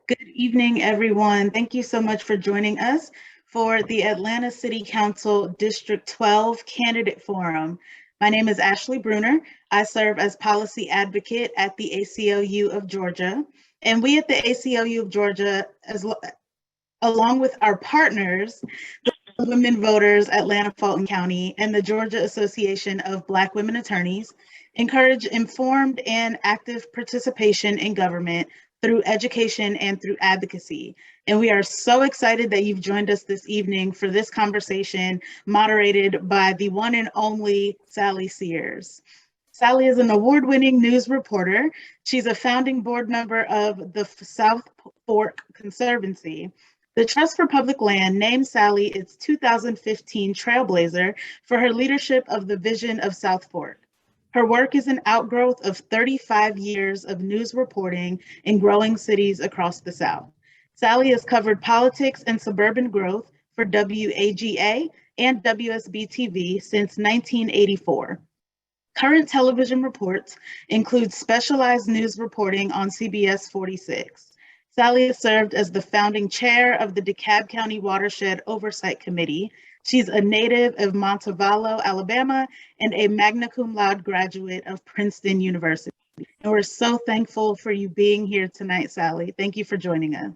Good evening, everyone. Thank you so much for joining us for the Atlanta City Council District 12 Candidate Forum. My name is Ashley Bruner. I serve as policy advocate at the ACLU of Georgia. And we at the ACLU of Georgia, along with our partners, the Women Voters Atlanta Fulton County and the Georgia Association of Black Women Attorneys, encourage informed and active participation in government through education and through advocacy. And we are so excited that you've joined us this evening for this conversation moderated by the one and only Sally Sears. Sally is an award-winning news reporter. She's a founding board member of the South Fork Conservancy. The Trust for Public Land named Sally its 2015 Trailblazer for her leadership of the vision of South Fork. Her work is an outgrowth of 35 years of news reporting in growing cities across the South. Sally has covered politics and suburban growth for WAGA and WSB-TV since 1984. Current television reports include specialized news reporting on CBS 46. Sally has served as the founding chair of the DeKalb County Watershed Oversight Committee. She's a native of Montevallo, Alabama, and a magna cum laude graduate of Princeton University. And we're so thankful for you being here tonight, Sally. Thank you for joining us.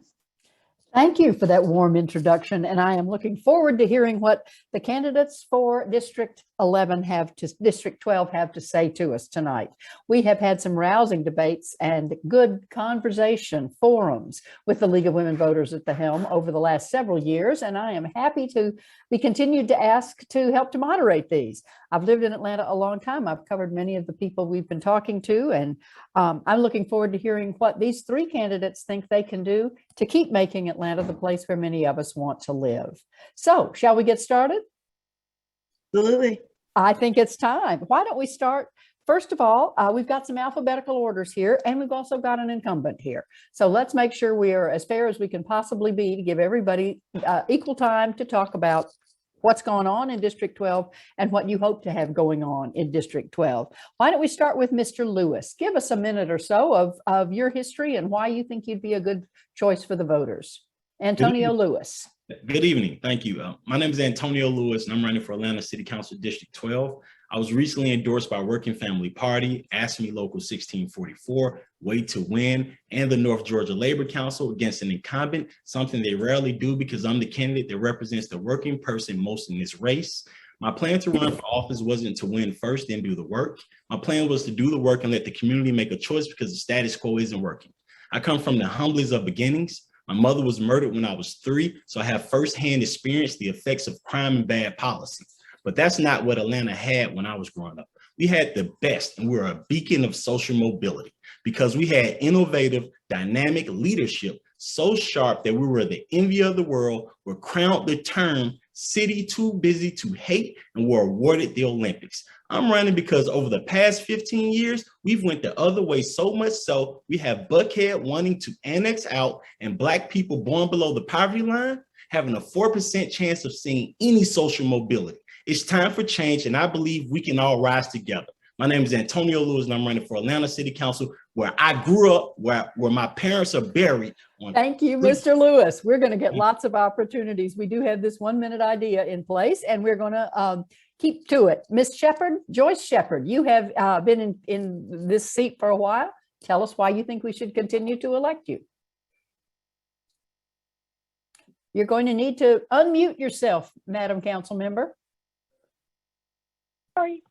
Thank you for that warm introduction, and I am looking forward to hearing what the candidates for District 12 have to say to us tonight. We have had some rousing debates and good conversation forums with the League of Women Voters at the helm over the last several years, and I am happy to be continued to ask to help to moderate these. I've lived in Atlanta a long time. I've covered many of the people we've been talking to, and I'm looking forward to hearing what these three candidates think they can do to keep making Atlanta the place where many of us want to live. So, shall we get started? Absolutely. I think it's time. Why don't we start? First of all, we've got some alphabetical orders here, and we've also got an incumbent here. So let's make sure we are as fair as we can possibly be to give everybody equal time to talk about what's going on in District 12 and what you hope to have going on in District 12. Why don't we start with Mr. Lewis? Give us a minute or so of your history and why you think you'd be a good choice for the voters. Antonio Lewis. Good evening. Thank you. My name is Antonio Lewis, and I'm running for Atlanta City Council District 12. I was recently endorsed by Working Family Party, AFSCME Local 1644, Way to Win, and the North Georgia Labor Council against an incumbent, something they rarely do because I'm the candidate that represents the working person most in this race. My plan to run for office wasn't to win first, then do the work. My plan was to do the work and let the community make a choice because the status quo isn't working. I come from the humblest of beginnings. My mother was murdered when I was 3, so I have firsthand experienced the effects of crime and bad policy. But that's not what Atlanta had when I was growing up. We had the best, and we're a beacon of social mobility because we had innovative, dynamic leadership so sharp that we were the envy of the world, were crowned the term city too busy to hate, and were awarded the Olympics. I'm running because over the past 15 years, we've went the other way so much so we have Buckhead wanting to annex out and Black people born below the poverty line having a 4% chance of seeing any social mobility. It's time for change, and I believe we can all rise together. My name is Antonio Lewis, and I'm running for Atlanta City Council, where I grew up, where my parents are buried. Thank you, Mr. Lewis. We're going to get lots of opportunities. We do have this 1-minute idea in place, and we're going to keep to it. Ms. Shepherd, Joyce Shepherd, you have been in this seat for a while. Tell us why you think we should continue to elect you. You're going to need to unmute yourself, Madam Council Member. Sorry.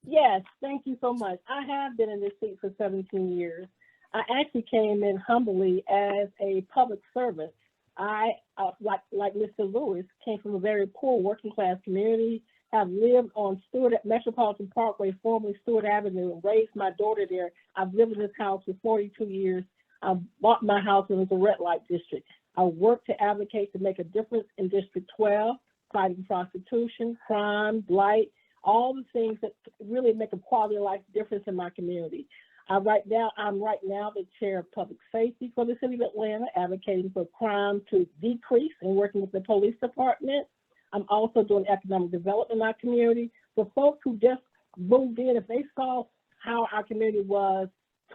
Yes, thank you so much. I have been in this seat for 17 years. I actually came in humbly as a public servant. I, like Mr. Lewis, came from a very poor working class community, have lived on Metropolitan Parkway, formerly Stewart Avenue, and raised my daughter there. I've lived in this house for 42 years. I bought my house in the red light district. I work to advocate to make a difference in District 12, fighting prostitution, crime, blight, all the things that really make a quality of life difference in my community. I'm right now the chair of public safety for the city of Atlanta, advocating for crime to decrease and working with the police department. I'm also doing economic development in my community. For folks who just moved in, if they saw how our community was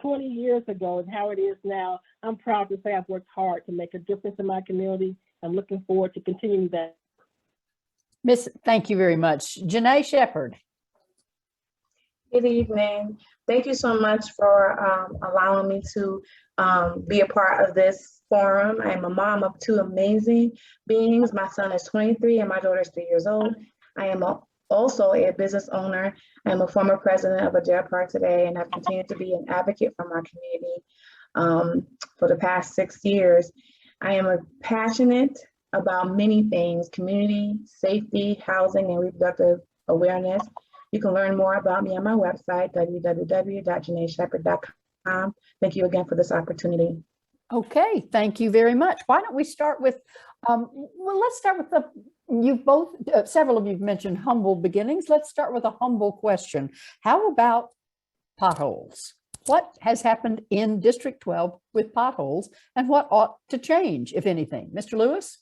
20 years ago and how it is now, I'm proud to say I've worked hard to make a difference in my community. I'm looking forward to continuing that. Thank you very much. Janae Shepherd. Good evening. Thank you so much for allowing me to be a part of this forum. I am a mom of two amazing beings. My son is 23 and my daughter is 3 years old. I am also a business owner. I am a former president of Adair Park today and have continued to be an advocate for my community for the past 6 years. I am passionate about many things: community, safety, housing, and reproductive awareness. You can learn more about me on my website, www.janaeshepard.com. Thank you again for this opportunity. Okay, thank you very much. Why don't we start with, well, let's start with several of you have mentioned humble beginnings. Let's start with a humble question. How about potholes? What has happened in District 12 with potholes and what ought to change, if anything? Mr. Lewis?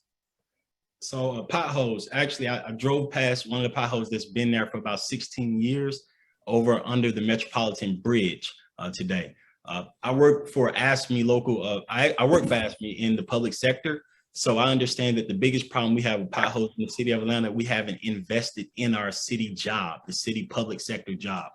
So potholes, actually, I drove past one of the potholes that's been there for about 16 years under the Metropolitan Bridge today. I work for ASME local, I work for ASME in the public sector. So I understand that the biggest problem we have with potholes in the city of Atlanta, we haven't invested in our city job, the city public sector job.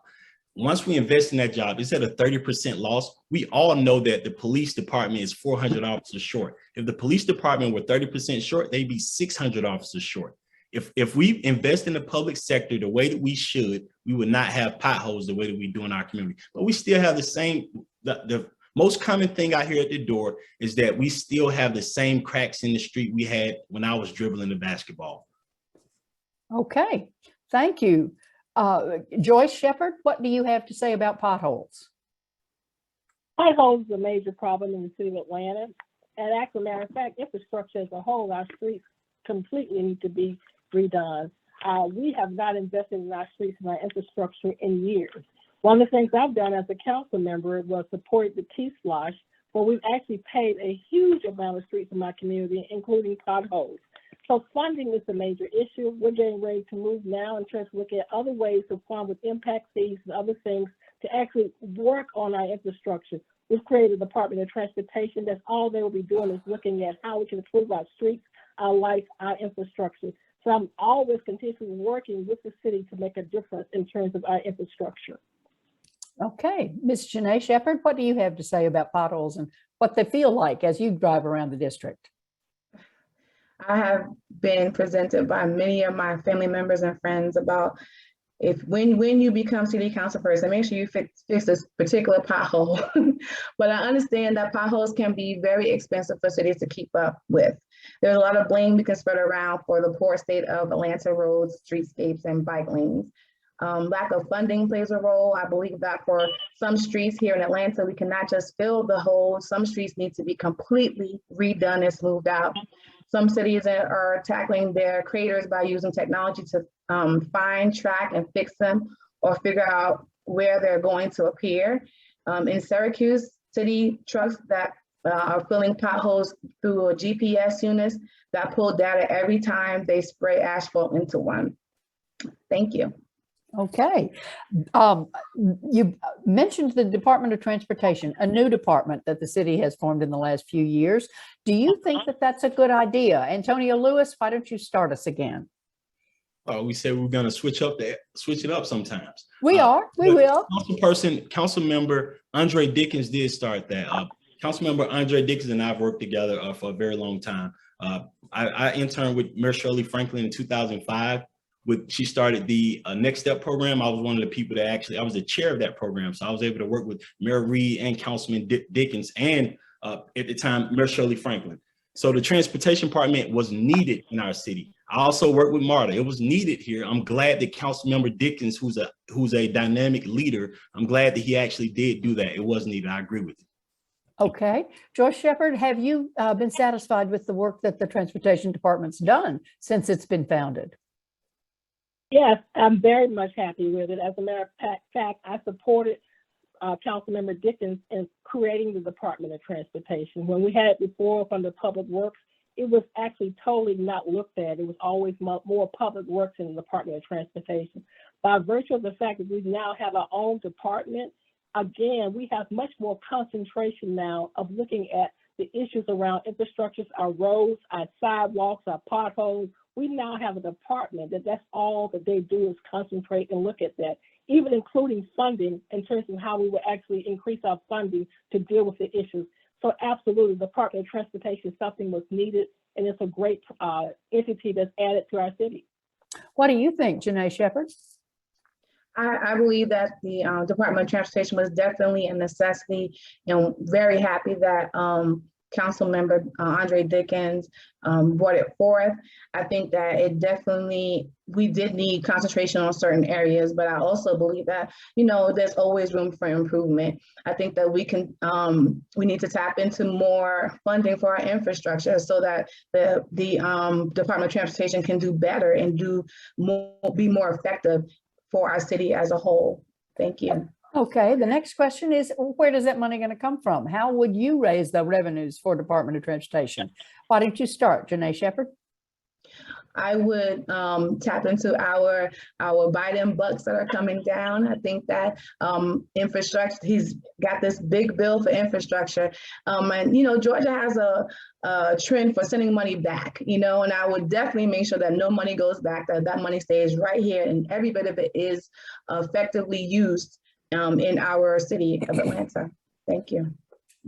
Once we invest in that job, it's at a 30% loss. We all know that the police department is 400 officers short. If the police department were 30% short, they'd be 600 officers short. If we invest in the public sector the way that we should, we would not have potholes the way that we do in our community. But we still have the same, the most common thing I hear at the door is that we still have the same cracks in the street we had when I was dribbling the basketball. Okay, thank you. Joyce Shepherd, what do you have to say about potholes? Potholes is a major problem in the city of Atlanta. And actually, matter of fact, infrastructure as a whole, our streets completely need to be redone. We have not invested in our streets and our infrastructure in years. One of the things I've done as a council member was support the T-Slosh, where we've actually paved a huge amount of streets in my community, including potholes. So funding is a major issue. We're getting ready to move now and try to look at other ways to fund with impact fees and other things to actually work on our infrastructure. We've created a Department of Transportation. That's all they will be doing is looking at how we can improve our streets, our life, our infrastructure. So I'm always continuously working with the city to make a difference in terms of our infrastructure. Okay, Ms. Janae Shepherd, what do you have to say about potholes and what they feel like as you drive around the district? I have been presented by many of my family members and friends about when you become city council person, make sure you fix this particular pothole. But I understand that potholes can be very expensive for cities to keep up with. There's a lot of blame we can spread around for the poor state of Atlanta roads, streetscapes, and bike lanes. Lack of funding plays a role. I believe that for some streets here in Atlanta, we cannot just fill the holes. Some streets need to be completely redone and smoothed out. Some cities are tackling their craters by using technology to find, track, and fix them or figure out where they're going to appear. In Syracuse, city trucks that are filling potholes through a GPS units that pull data every time they spray asphalt into one. Thank you. Okay. You mentioned the Department of Transportation, a new department that the city has formed in the last few years. Do you think that that's a good idea? Antonio Lewis, why don't you start us again? We said we're going to switch it up sometimes. We will. Council member Andre Dickens did start that. Council member Andre Dickens and I have worked together for a very long time. I interned with Mayor Shirley Franklin in 2005. She started the Next Step program. I was one of the people that I was the chair of that program. So I was able to work with Mayor Reed and Councilman Dickens and at the time, Mayor Shirley Franklin. So the transportation department was needed in our city. I also worked with Marta. It was needed here. I'm glad that Councilmember Dickens, who's a dynamic leader, I'm glad that he actually did do that. It was needed. I agree with you. Okay. Joyce Shepherd, have you been satisfied with the work that the transportation department's done since it's been founded? Yes, I'm very much happy with it. As a matter of fact, I supported Councilmember Dickens in creating the Department of Transportation. When we had it before from the Public Works, it was actually totally not looked at. It was always more Public Works in the Department of Transportation. By virtue of the fact that we now have our own department, again, we have much more concentration now of looking at the issues around infrastructures, our roads, our sidewalks, our potholes. We now have a department that's all that they do is concentrate and look at that, even including funding in terms of how we will actually increase our funding to deal with the issues. So absolutely, the Department of Transportation, something was needed, and it's a great entity that's added to our city. What do you think, Janae Shepherd? I believe that the Department of Transportation was definitely a necessity, and very happy that Council Member Andre Dickens brought it forth. I think that it definitely, we did need concentration on certain areas, but I also believe that, there's always room for improvement. I think that we need to tap into more funding for our infrastructure so that the Department of Transportation can do better and be more effective for our city as a whole. Thank you. Okay, the next question is, where does that money going to come from? How would you raise the revenues for Department of Transportation? Why don't you start, Janae Shepherd? I would tap into our Biden bucks that are coming down. I think that infrastructure, he's got this big bill for infrastructure. And, Georgia has a trend for sending money back, and I would definitely make sure that no money goes back, that money stays right here, and every bit of it is effectively used in our city of Atlanta. Thank you.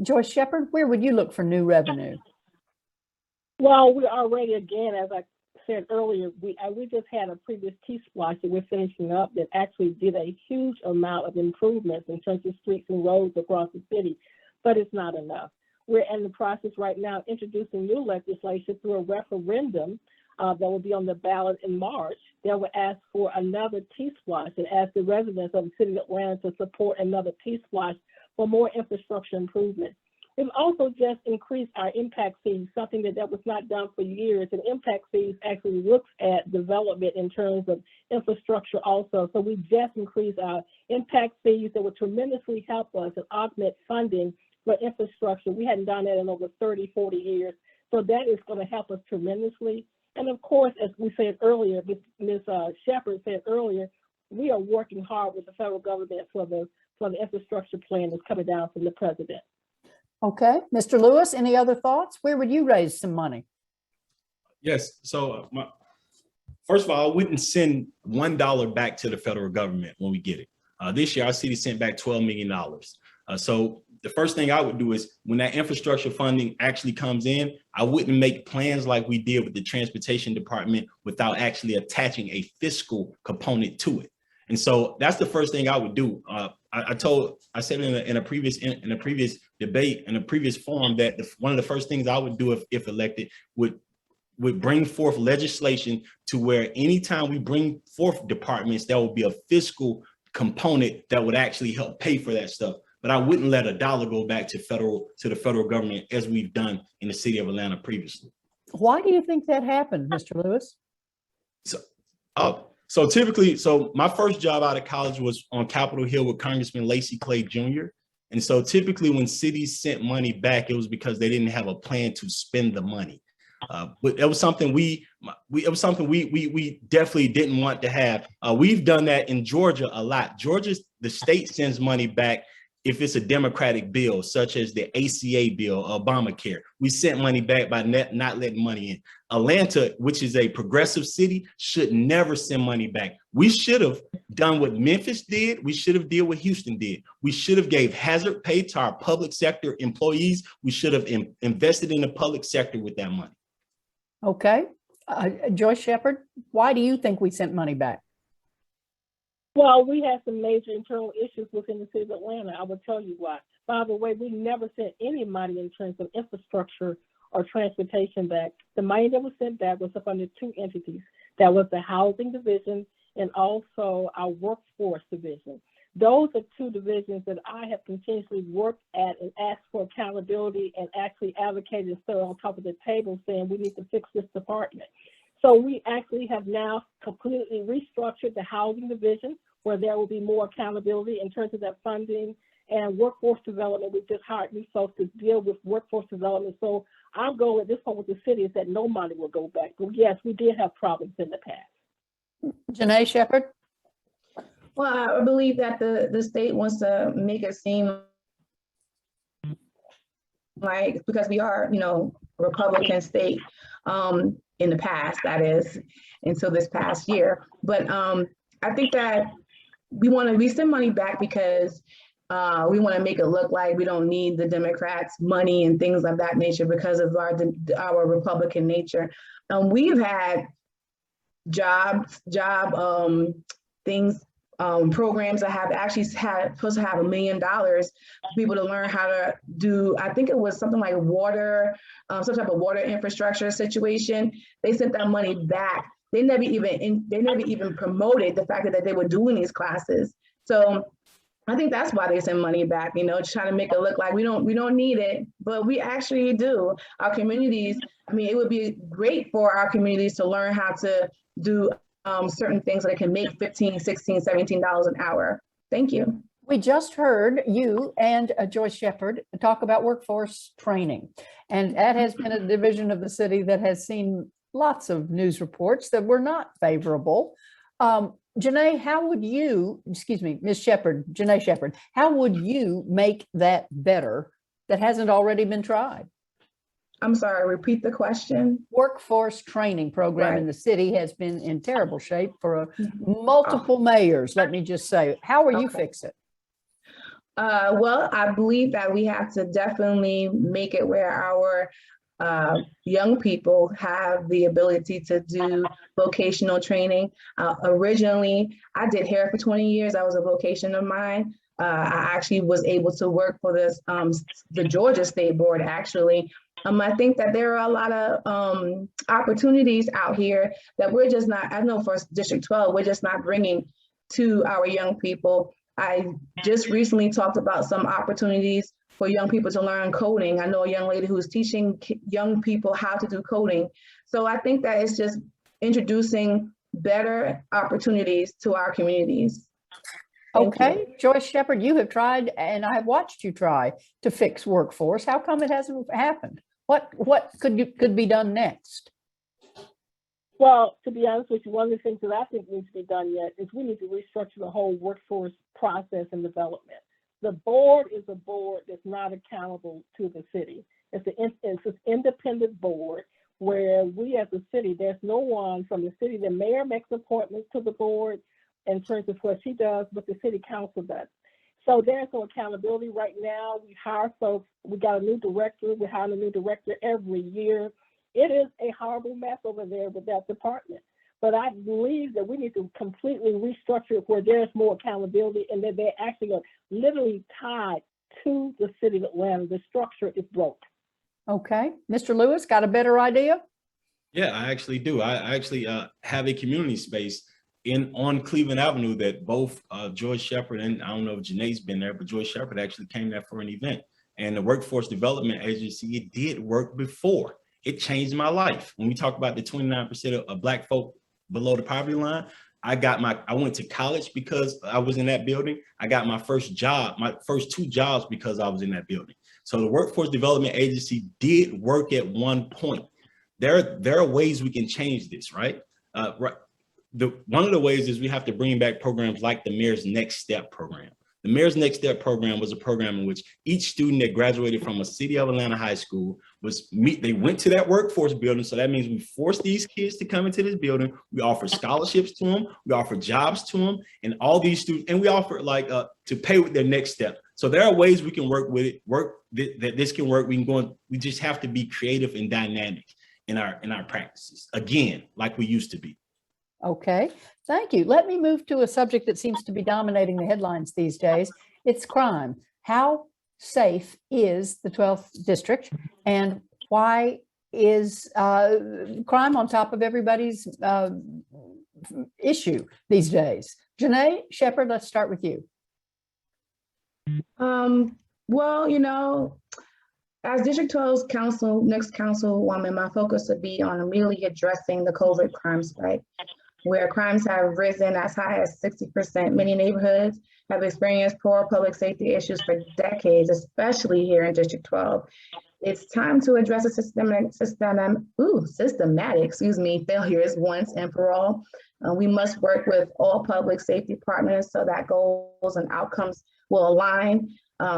Joyce Shepherd, where would you look for new revenue? Well, we already, again, as I said earlier, we just had a previous T-Splosh that we're finishing up that actually did a huge amount of improvements in terms of streets and roads across the city, but it's not enough. We're in the process right now introducing new legislation through a referendum that will be on the ballot in March that will ask for another T-Splosh and ask the residents of the city of Atlanta to support another T-Splosh for more infrastructure improvements. We've also just increased our impact fees, something that was not done for years. And impact fees actually looks at development in terms of infrastructure also. So we just increased our impact fees that would tremendously help us and augment funding for infrastructure. We hadn't done that in over 30, 40 years. So that is going to help us tremendously. And of course, as we said earlier, Ms. Shepherd said earlier, we are working hard with the federal government for the infrastructure plan that's coming down from the president. Okay, Mr. Lewis, any other thoughts? Where would you raise some money? Yes. So first of all, I wouldn't send $1 back to the federal government when we get it. This year, our city sent back $12 million. So the first thing I would do is when that infrastructure funding actually comes in, I wouldn't make plans like we did with the transportation department without actually attaching a fiscal component to it. And so that's the first thing I would do. I said in a previous debate, in a previous forum, that one of the first things I would do if elected would bring forth legislation to where anytime we bring forth departments, there will be a fiscal component that would actually help pay for that stuff. But I wouldn't let a dollar go back to the federal government as we've done in the city of Atlanta previously. Why do you think that happened, Mr. Lewis? So typically, my first job out of college was on Capitol Hill with Congressman Lacy Clay Jr. And so typically when cities sent money back, it was because they didn't have a plan to spend the money. But it was something we definitely didn't want to have. We've done that in Georgia a lot. The state sends money back if it's a Democratic bill, such as the ACA bill, Obamacare. We sent money back by not letting money in. Atlanta, which is a progressive city, should never send money back. We should have done what Memphis did. We should have did what Houston did. We should have gave hazard pay to our public sector employees. We should have invested in the public sector with that money. Okay. Joyce Shepherd, why do you think we sent money back? Well, we had some major internal issues within the city of Atlanta. I will tell you why. By the way, we never sent any money in terms of infrastructure or transportation back. The money that was sent back was up under two entities. That was the housing division and also our workforce division. Those are two divisions that I have continuously worked at and asked for accountability and actually advocated and stood on top of the table saying we need to fix this department. So we actually have now completely restructured the housing division where there will be more accountability in terms of that funding and workforce development. We just hired new folks to deal with workforce development. So our goal at this point with the city is that no money will go back. But yes, we did have problems in the past. Janae Shepherd? Well, I believe that the state wants to make it seem like, because we are, Republican state, in the past, that is, until this past year. But I think that we send money back because we want to make it look like we don't need the Democrats' money and things of that nature because of our Republican nature. We've had job things, programs that have actually supposed to have $1 million for people to learn how to do, I think it was something like water, some type of water infrastructure situation. They sent that money back. They never even promoted the fact that they were doing these classes. So I think that's why they send money back, just trying to make it look like we don't need it, but we actually do. Our communities, it would be great for our communities to learn how to do certain things that can make $15, $16, $17 an hour. Thank you. We just heard you and Joyce Shepherd talk about workforce training, and that has been a division of the city that has seen lots of news reports that were not favorable. Janae, how would you, Ms. Shepherd, Janae Shepherd, how would you make that better that hasn't already been tried? I'm sorry, repeat the question. Workforce training program in the city has been in terrible shape for multiple mayors, let me just say. How will you fix it? Well, I believe that we have to definitely make it where our young people have the ability to do vocational training. Originally, I did hair for 20 years. That was a vocation of mine. I actually was able to work for this, the Georgia State Board, actually. I think that there are a lot of opportunities out here that we're just not, I know for District 12, we're just not bringing to our young people. I just recently talked about some opportunities for young people to learn coding. I know a young lady who's teaching young people how to do coding. So I think that it's just introducing better opportunities to our communities. Okay, Joyce Shepherd, you have tried, and I have watched you try to fix workforce. How come it hasn't happened? What could be done next? Well, to be honest with you, one of the things that I think needs to be done yet is we need to restructure the whole workforce process and development. The board is a board that's not accountable to the city. It's an independent board where we as a city, there's no one from the city. The mayor makes appointments to the board in terms of what she does, but the city council does. So there's no accountability right now. We hire folks. We got a new director. We hire a new director every year. It is a horrible mess over there with that department. But I believe that we need to completely restructure it where there's more accountability and that they're actually literally tied to the city of Atlanta. The structure is broke. Okay. Mr. Lewis, got a better idea? Yeah, I actually do. I actually have a community space on Cleveland Avenue that both Joyce Shepherd and I don't know if Janae's been there, but Joyce Shepherd actually came there for an event. And the Workforce Development Agency, it did work before. It changed my life. When we talk about the 29% of Black folk below the poverty line, I went to college because I was in that building. I got my first job, my first 2 jobs because I was in that building. So the Workforce Development Agency did work at one point. There are ways we can change this, right? One of the ways is we have to bring back programs like the Mayor's Next Step program. The Mayor's Next Step program was a program in which each student that graduated from a City of Atlanta high school they went to that workforce building. So that means we force these kids to come into this building. We offer scholarships to them. We offer jobs to them, and all these students, and we offer to pay with their next step. So there are ways we can work with it, that this can work. We just have to be creative and dynamic in our practices, again, like we used to be. Okay, thank you. Let me move to a subject that seems to be dominating the headlines these days. It's crime. How safe is the 12th district, and why is crime on top of everybody's issue these days? Janae Shepherd, let's start with you. Well, as District 12's next councilwoman, my focus would be on immediately addressing the COVID crime spike, where crimes have risen as high as 60%. Many neighborhoods have experienced poor public safety issues for decades, especially here in District 12. It's time to address the systematic failures once and for all. We must work with all public safety partners so that goals and outcomes will align.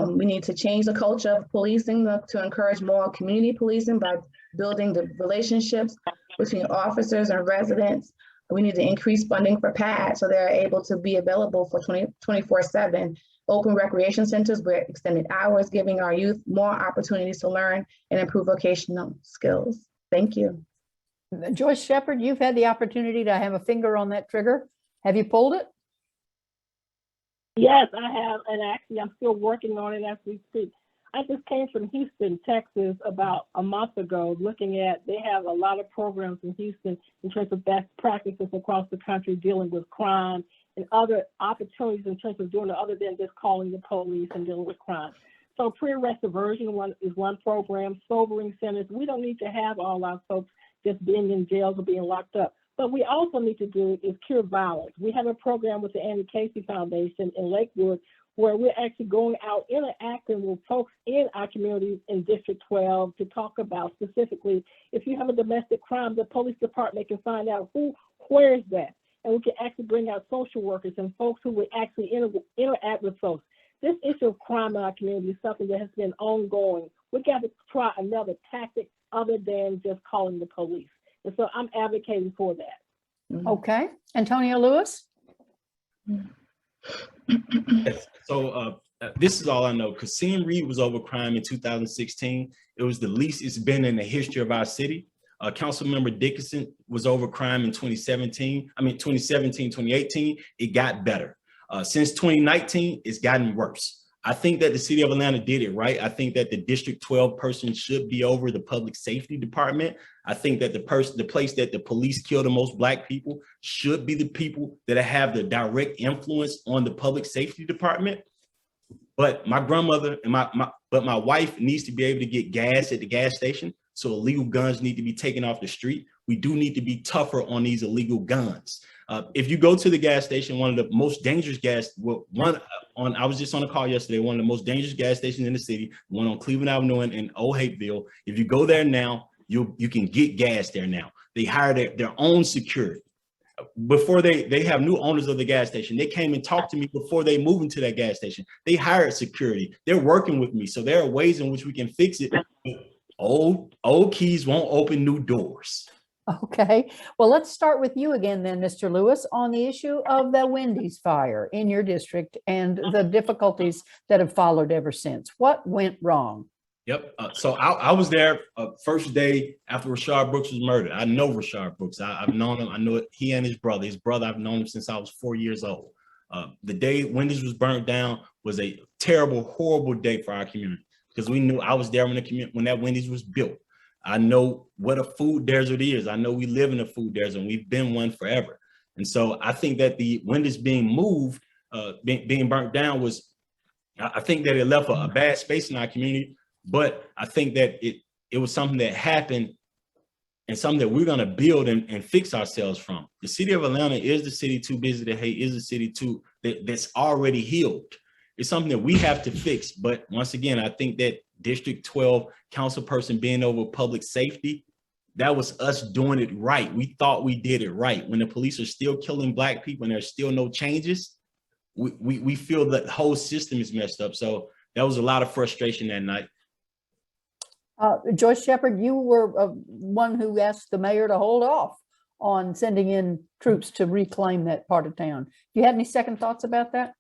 We need to change the culture of policing to encourage more community policing by building the relationships between officers and residents. We need to increase funding for PAD so they're able to be available for 24/7. Open recreation centers with extended hours, giving our youth more opportunities to learn and improve vocational skills. Thank you. Joyce Shepherd, you've had the opportunity to have a finger on that trigger. Have you pulled it? Yes, I have, and actually I'm still working on it as we speak. I just came from Houston, Texas about a month ago, looking at, they have a lot of programs in Houston in terms of best practices across the country dealing with crime and other opportunities in terms of doing it other than just calling the police and dealing with crime. So pre-arrest diversion is one program, sobering centers. We don't need to have all our folks just being in jails or being locked up. What we also need to do is cure violence. We have a program with the Annie Casey Foundation in Lakewood where we're actually going out interacting with folks in our communities in District 12 to talk about specifically, if you have a domestic crime, the police department can find out where is that? And we can actually bring out social workers and folks who would actually interact with folks. This issue of crime in our community is something that has been ongoing. We got to try another tactic other than just calling the police. And so I'm advocating for that. Okay. Antonio Lewis? So this is all I know. Kasim Reed was over crime in 2016. It was the least it's been in the history of our city. Councilmember Dickinson was over crime in 2017, 2018. It got better. Since 2019, it's gotten worse. I think that the city of Atlanta did it right. I think that the District 12 person should be over the public safety department. I think that the place that the police kill the most Black people should be the people that have the direct influence on the public safety department. But my grandmother and my wife needs to be able to get gas at the gas station. So illegal guns need to be taken off the street. We do need to be tougher on these illegal guns. If you go to the gas station, one of the most dangerous I was just on a call yesterday, one of the most dangerous gas stations in the city, one on Cleveland Avenue in Old Hapeville. If you go there now, you can get gas there now. They hire their own security. Before they have new owners of the gas station, they came and talked to me before they move into that gas station. They hired security. They're working with me. So there are ways in which we can fix it. Old keys won't open new doors. Okay, well, let's start with you again then, Mr. Lewis, on the issue of the Wendy's fire in your district and the difficulties that have followed ever since. What went wrong? Yep. So I was there first day after Rashard Brooks was murdered. I know Rashard Brooks. I've known him. I know it, he and his brother. His brother, I've known him since I was 4 years old. The day Wendy's was burnt down was a terrible, horrible day for our community because we knew I was there when that Wendy's was built. I know what a food desert is. I know we live in a food desert and we've been one forever. And so I think that the Wendy's being moved, being burnt down I think that it left a bad space in our community, but I think that it was something that happened and something that we're gonna build and fix ourselves from. The city of Atlanta is the city too busy to hate, is the city that's already healed. It's something that we have to fix. But once again, I think that District 12 council person being over public safety, that was us doing it right. We thought we did it right. When the police are still killing Black people and there's still no changes, we feel that the whole system is messed up. So that was a lot of frustration that night. Joyce Shepherd, you were one who asked the mayor to hold off on sending in troops to reclaim that part of town. Do you have any second thoughts about that?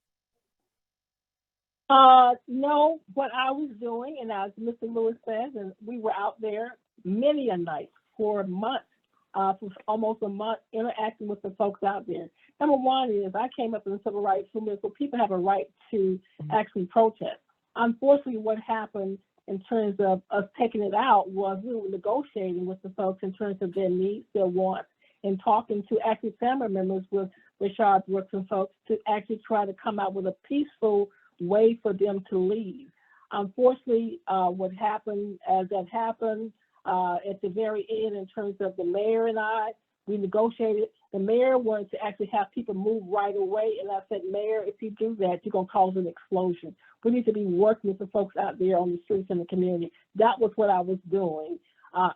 No, what I was doing, and as Mr. Lewis says, and we were out there many a night for months, for almost a month, interacting with the folks out there. Number one is I came up in the civil rights movement, so people have a right to actually protest. Unfortunately, what happened in terms of us taking it out was we were negotiating with the folks in terms of their needs, their wants, and talking to actually family members with Rashard Brooks and folks to actually try to come out with a peaceful way for them to leave. Unfortunately, what happened as that happened at the very end in terms of the mayor and I, we negotiated. The mayor wanted to actually have people move right away. And I said, Mayor, if you do that, you're going to cause an explosion. We need to be working with the folks out there on the streets in the community. That was what I was doing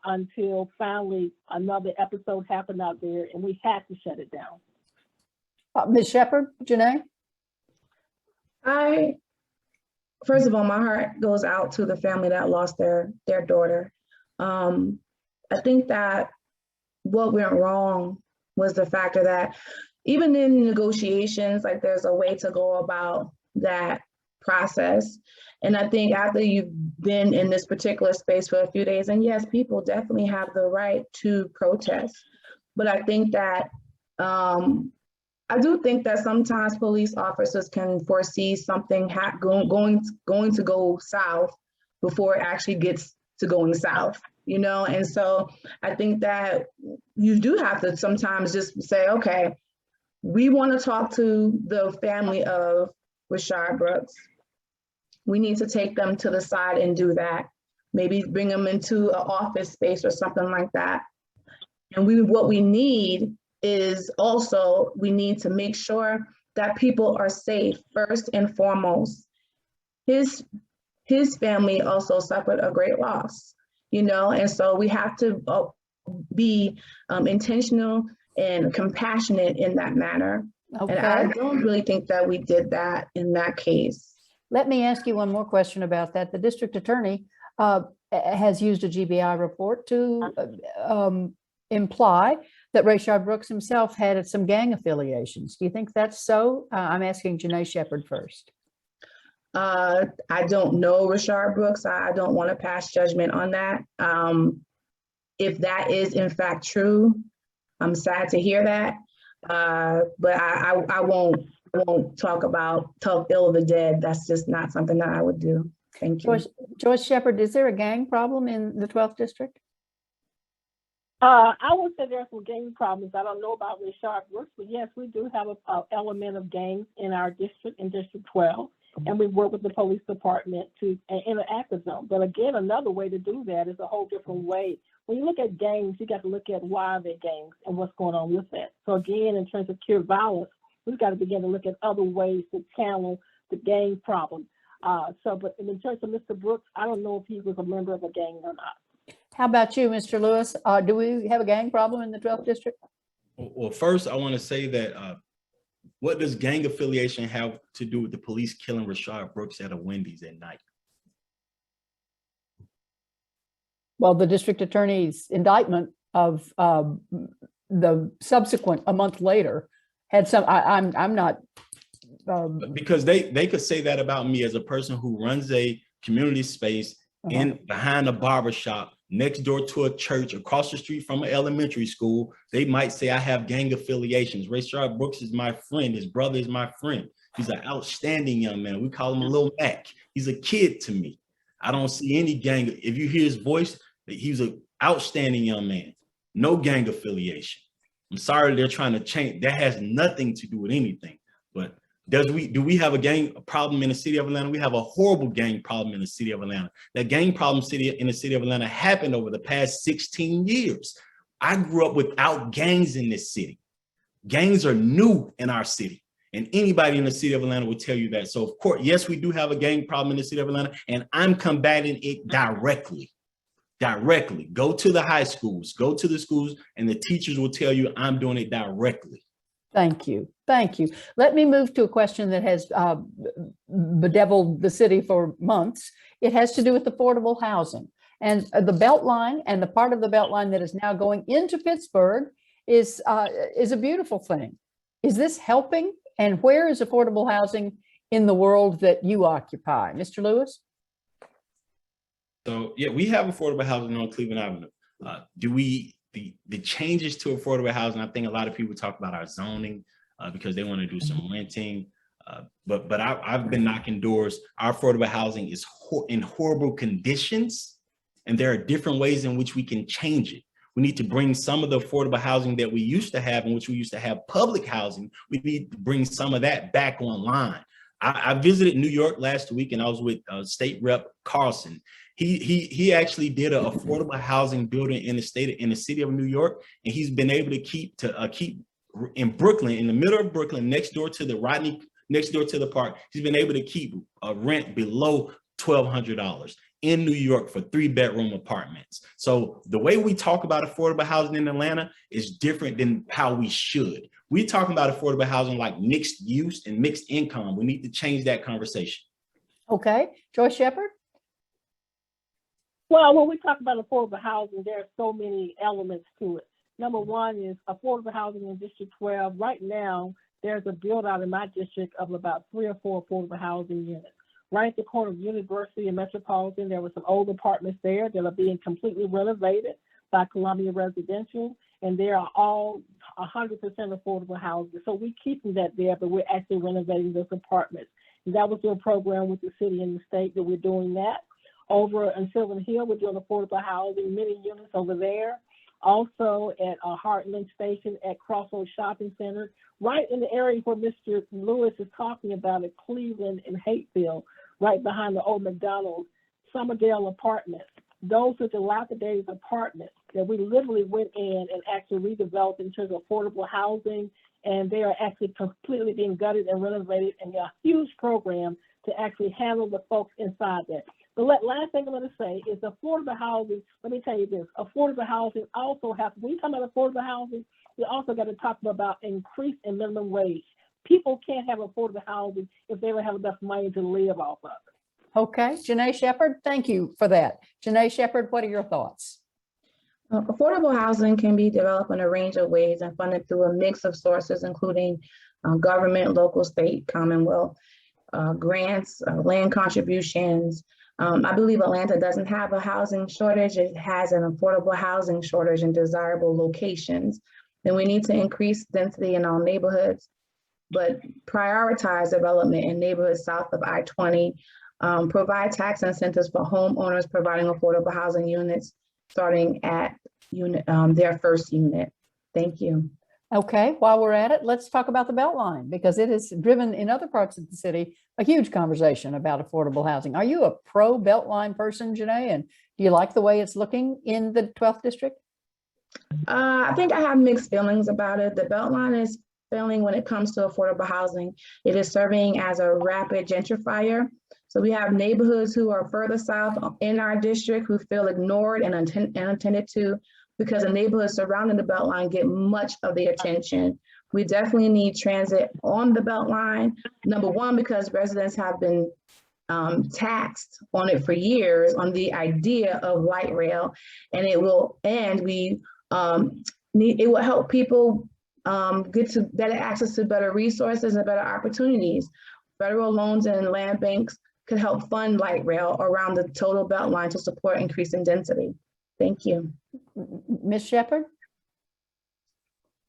until finally another episode happened out there and we had to shut it down. Ms. Shepherd, Janae? First of all, my heart goes out to the family that lost their daughter. I think that what went wrong was the factor that even in negotiations, like there's a way to go about that process. And I think after you've been in this particular space for a few days, and yes, people definitely have the right to protest, but I think that I do think that sometimes police officers can foresee something going to go south before it actually gets to going south, you know? And so I think that you do have to sometimes just say, okay, we want to talk to the family of Rayshard Brooks. We need to take them to the side and do that. Maybe bring them into an office space or something like that. And what we need is also, we need to make sure that people are safe first and foremost. His family also suffered a great loss, you know, and so we have to be intentional and compassionate in that manner. Okay. And I don't really think that we did that in that case. Let me ask you one more question about that. The district attorney has used a GBI report to imply that Rayshard Brooks himself had some gang affiliations. Do you think that's so? I'm asking Janae Shepherd first. I don't know Rayshard Brooks. I don't want to pass judgment on that. If that is in fact true, I'm sad to hear that. But I won't talk ill of the dead. That's just not something that I would do. Thank you. Joyce Shepherd, is there a gang problem in the 12th district? I would say there's some gang problems. I don't know about Rayshard Brooks, but yes, we do have an element of gangs in our district, in District 12, and we work with the police department to interact with them. But again, another way to do that is a whole different way. When you look at gangs, you got to look at why they're gangs and what's going on with that. So again, in terms of pure violence, we've got to begin to look at other ways to channel the gang problem. But in terms of Mr. Brooks, I don't know if he was a member of a gang or not. How about you, Mr. Lewis? Do we have a gang problem in the 12th district? Well, first, I want to say that what does gang affiliation have to do with the police killing Rayshard Brooks at a Wendy's at night? Well, the district attorney's indictment of the subsequent, a month later, had some, I'm not. Because they could say that about me as a person who runs a community space behind a barbershop, next door to a church, across the street from an elementary school. They might say I have gang affiliations. Rayshard Brooks is my friend. His brother is my friend. He's an outstanding young man. We call him a Lil Mac. He's a kid to me. I don't see any gang. If you hear his voice, he's an outstanding young man. No gang affiliation. I'm sorry they're trying to change. That has nothing to do with anything. But do we have a gang problem in the city of Atlanta? We have a horrible gang problem in the city of Atlanta. That gang problem in the city of Atlanta happened over the past 16 years. I grew up without gangs in this city. Gangs are new in our city. And anybody in the city of Atlanta will tell you that. So of course, yes, we do have a gang problem in the city of Atlanta, and I'm combating it directly. Go to the high schools, go to the schools, and the teachers will tell you I'm doing it directly. Thank you. Thank you. Let me move to a question that has bedeviled the city for months. It has to do with affordable housing. And the Beltline and the part of the Beltline that is now going into Pittsburgh is a beautiful thing. Is this helping? And where is affordable housing in the world that you occupy? Mr. Lewis? So yeah, we have affordable housing on Cleveland Avenue. The changes to affordable housing, I think a lot of people talk about our zoning because they want to do some renting. But I've been knocking doors. Our affordable housing is in horrible conditions, and there are different ways in which we can change it. We need to bring some of the affordable housing that we used to have, in which we used to have public housing. We need to bring some of that back online. I visited New York last week, and I was with State Rep Carlson. He actually did an affordable housing building in the city of New York, and he's been able to keep in Brooklyn, in the middle of Brooklyn, next door to the park. He's been able to keep a rent below $1,200. in New York for 3-bedroom apartments. So the way we talk about affordable housing in Atlanta is different than how we should. We're talking about affordable housing like mixed use and mixed income. We need to change that conversation. Okay, Joyce Shepherd? Well, when we talk about affordable housing, there are so many elements to it. Number one is affordable housing in District 12. Right now, there's a build out in my district of about 3 or 4 affordable housing units. Right at the corner of University and Metropolitan, there were some old apartments there that are being completely renovated by Columbia Residential, and they are all 100% affordable housing. So we're keeping that there, but we're actually renovating those apartments. And that was through a program with the city and the state that we're doing that. Over in Sylvan Hill, we're doing affordable housing, many units over there. Also at Heartland Station at Crossroads Shopping Center, right in the area where Mr. Lewis is talking about at Cleveland and Hatfield, right behind the old McDonald's, Summerdale Apartments. Those are dilapidated apartments that we literally went in and actually redeveloped in terms of affordable housing, and they are actually completely being gutted and renovated, and a huge program to actually handle the folks inside there. The last thing I'm going to say is affordable housing. Let me tell you this, affordable housing also has, when you talk about affordable housing, we also got to talk about increase in minimum wage. People can't have affordable housing if they don't have enough money to live off of. Okay, Janae Shepherd, thank you for that. Janae Shepherd, what are your thoughts? Affordable housing can be developed in a range of ways and funded through a mix of sources, including government, local, state, Commonwealth, grants, land contributions. I believe Atlanta doesn't have a housing shortage. It has an affordable housing shortage in desirable locations. And we need to increase density in all neighborhoods, but prioritize development in neighborhoods south of I-20, provide tax incentives for homeowners providing affordable housing units starting at their first unit. Thank you. Okay, while we're at it, let's talk about the Beltline, because it has driven in other parts of the city a huge conversation about affordable housing. Are you a pro Beltline person, Janae? And do you like the way it's looking in the 12th district? I think I have mixed feelings about it. The Beltline is failing when it comes to affordable housing. It is serving as a rapid gentrifier. So we have neighborhoods who are further south in our district who feel ignored and unattended to, because the neighborhoods surrounding the Beltline get much of the attention. We definitely need transit on the Beltline. Number one, because residents have been taxed on it for years on the idea of light rail, and it will help people get to better access to better resources and better opportunities. Federal loans and land banks could help fund light rail around the total Beltline to support increasing density. Thank you. Ms. Shepherd?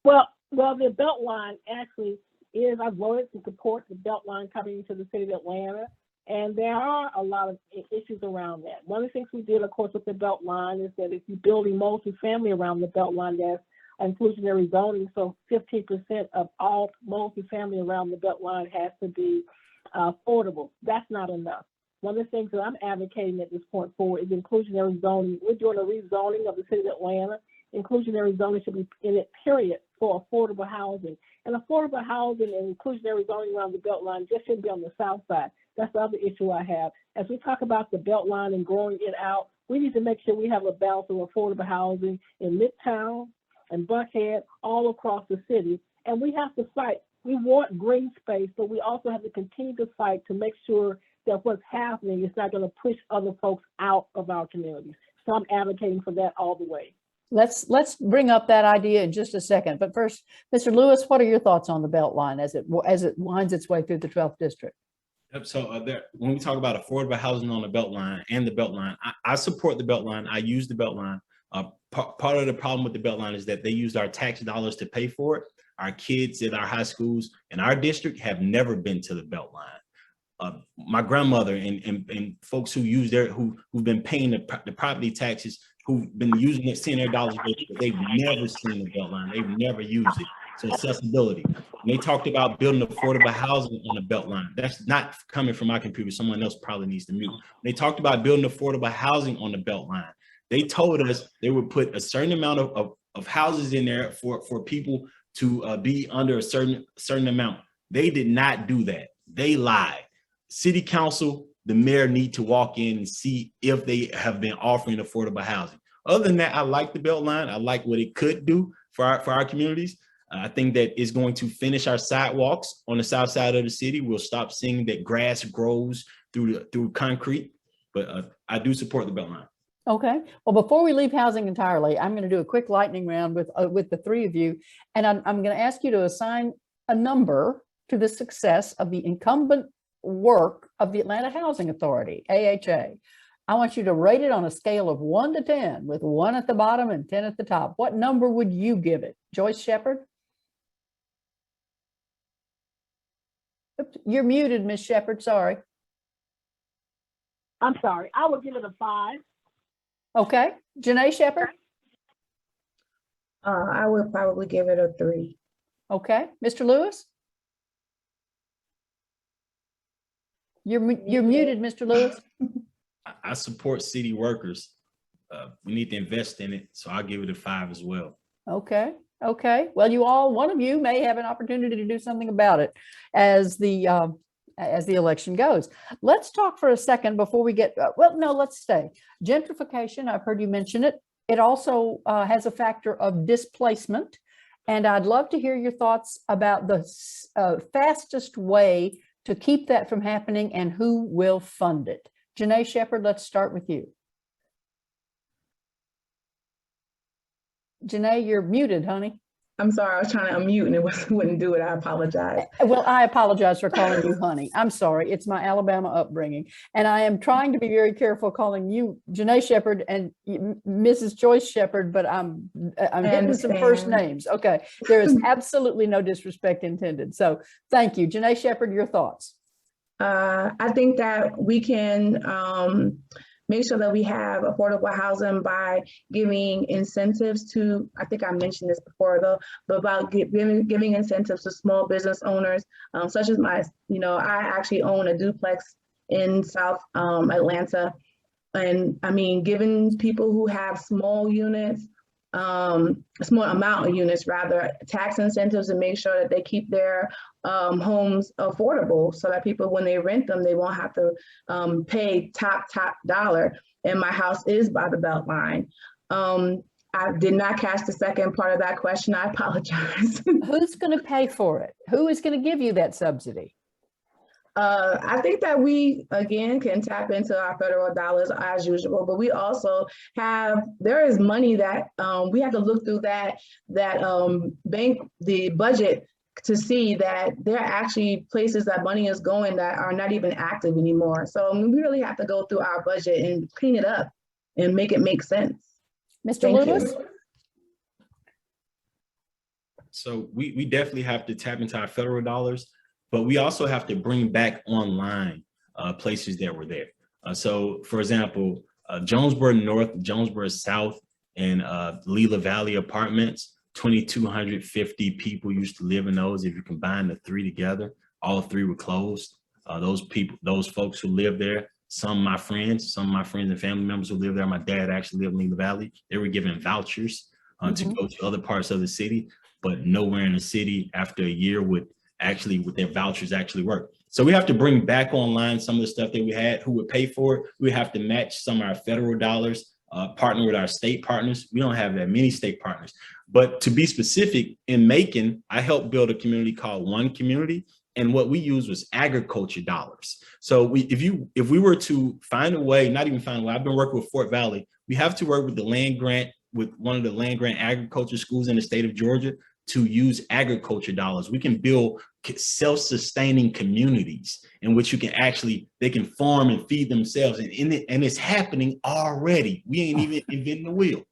Well, the Beltline actually is, I voted to support the Beltline coming into the city of Atlanta, and there are a lot of issues around that. One of the things we did, of course, with the Beltline is that if you're building multifamily around the Beltline, there's inclusionary zoning, so 15% of all multifamily around the Beltline has to be affordable. That's not enough. One of the things that I'm advocating at this point for is inclusionary zoning. We're doing a rezoning of the city of Atlanta. Inclusionary zoning should be in it, period, for affordable housing. And affordable housing and inclusionary zoning around the Beltline just shouldn't be on the south side. That's the other issue I have. As we talk about the Beltline and growing it out, we need to make sure we have a balance of affordable housing in Midtown and Buckhead, all across the city. And we have to fight. We want green space, but we also have to continue to fight to make sure that what's happening is not going to push other folks out of our communities. So I'm advocating for that all the way. Let's bring up that idea in just a second. But first, Mr. Lewis, what are your thoughts on the Beltline as it winds its way through the 12th district? Yep. So when we talk about affordable housing on the Beltline and the Beltline, I support the Beltline. I use the Beltline. Part of the problem with the Beltline is that they used our tax dollars to pay for it. Our kids in our high schools in our district have never been to the Beltline. My grandmother and folks who use who've been paying the property taxes, who've been using it, seeing their dollars, they've never seen the Beltline. They've never used it. So accessibility. When they talked about building affordable housing on the Beltline, that's not coming from my computer. Someone else probably needs to mute. When they talked about building affordable housing on the Beltline, they told us they would put a certain amount of houses in there for people to be under a certain amount. They did not do that. They lied. City council the mayor need to walk in and see if they have been offering affordable housing. Other than that, I like the Beltline. I like what it could do for our communities. I think that it's going to finish our sidewalks on the south side of the city. We'll stop seeing that grass grows through concrete, but I do support the Beltline. Okay. Well, before we leave housing entirely, I'm going to do a quick lightning round with the three of you, and I'm going to ask you to assign a number to the success of the incumbent work of the Atlanta Housing Authority, AHA. I want you to rate it on a scale of 1 to 10, with 1 at the bottom and 10 at the top. What number would you give it? Joyce Shepard? Oops, you're muted, Ms. Shepard, sorry. I'm sorry, I would give it a 5. Okay. Janae Shepard? I would probably give it a 3. Okay. Mr. Lewis? You're muted, Mr. Lewis. I support city workers. We need to invest in it, so I'll give it a 5 as well. Okay. Okay. Well, one of you may have an opportunity to do something about it as the election goes. Let's talk for a second before we get, no, let's stay. Gentrification, I've heard you mention it. It also has a factor of displacement. And I'd love to hear your thoughts about the fastest way to keep that from happening and who will fund it. Janae Shepard, let's start with you. Janae, you're muted, honey. I'm sorry, I was trying to unmute and it wouldn't do it. I apologize. Well, I apologize for calling you honey. I'm sorry. It's my Alabama upbringing. And I am trying to be very careful calling you Janae Shepard and Mrs. Joyce Shepard, but I'm hitting some first names. Okay. There is absolutely no disrespect intended. So thank you. Janae Shepard, your thoughts. I think that we can make sure that we have affordable housing by giving incentives to, I think I mentioned this before though, but about giving incentives to small business owners, such as I actually own a duplex in South Atlanta. And I mean, giving people who have small units, a small amount of units rather, tax incentives to make sure that they keep their homes affordable so that people, when they rent them, they won't have to pay top dollar. And my house is by the Beltline. I did not catch the second part of that question. I apologize. Who's going to pay for it? Who is going to give you that subsidy? I think that we, again, can tap into our federal dollars as usual, but we also there is money that we have to look through that the budget to see that there are actually places that money is going that are not even active anymore. So we really have to go through our budget and clean it up and make it make sense. Mr. Lewis? So we definitely have to tap into our federal dollars, but we also have to bring back online places that were there. So for example, Jonesboro North, Jonesboro South, and Leela Valley apartments, 2,250 people used to live in those. If you combine the three together, all three were closed. Those folks who lived there, some of my friends and family members who lived there, my dad actually lived in Leela Valley, they were given vouchers to go to other parts of the city, but nowhere in the city after a year with their vouchers actually work. So we have to bring back online some of the stuff that we had. Who would pay for it? We have to match some of our federal dollars, partner with our state partners. We don't have that many state partners. But to be specific, in Macon, I helped build a community called One Community. And what we used was agriculture dollars. So if we were to find a way, not even find a way, I've been working with Fort Valley, we have to work with the land grant, with one of the land grant agriculture schools in the state of Georgia to use agriculture dollars. We can build self-sustaining communities in which they can farm and feed themselves. And it's happening already. We ain't even inventing the wheel.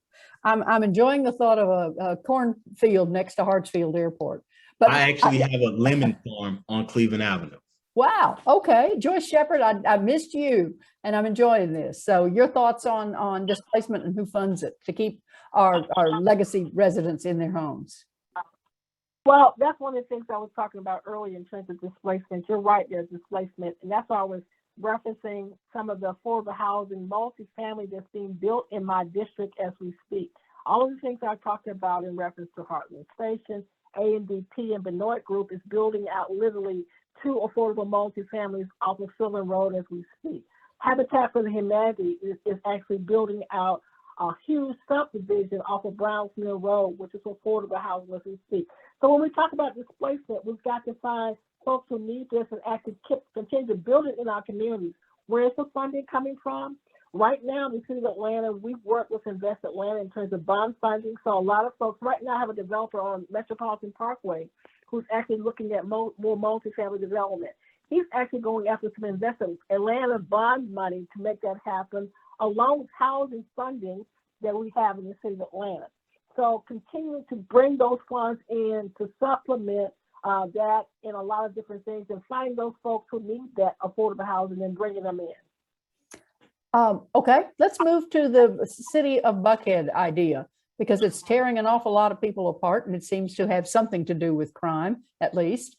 I'm enjoying the thought of a cornfield next to Hartsfield Airport. But I actually have a lemon farm on Cleveland Avenue. Wow. Okay. Joyce Shepard, I missed you and I'm enjoying this. So your thoughts on displacement and who funds it to keep our legacy residents in their homes? Well, that's one of the things I was talking about earlier in terms of displacement. You're right, there's displacement. And that's why I was referencing some of the affordable housing, multifamily that's being built in my district as we speak. All of the things I talked about in reference to Heartland Station, A&DP and Benoit Group is building out literally 2 affordable multifamilies off of Sylvan Road as we speak. Habitat for Humanity is actually building out a huge subdivision off of Browns Mill Road, which is affordable housing as we speak. So when we talk about displacement, we've got to find folks who need this and actually continue to build it in our communities. Where is the funding coming from? Right now, in the city of Atlanta, we work with Invest Atlanta in terms of bond funding. So a lot of folks right now have a developer on Metropolitan Parkway who's actually looking at more multifamily development. He's actually going after some Invest Atlanta bond money to make that happen, along with housing funding that we have in the city of Atlanta. So continuing to bring those funds in to supplement that in a lot of different things and finding those folks who need that affordable housing and bringing them in. Okay, let's move to the city of Buckhead idea, because it's tearing an awful lot of people apart and it seems to have something to do with crime, at least.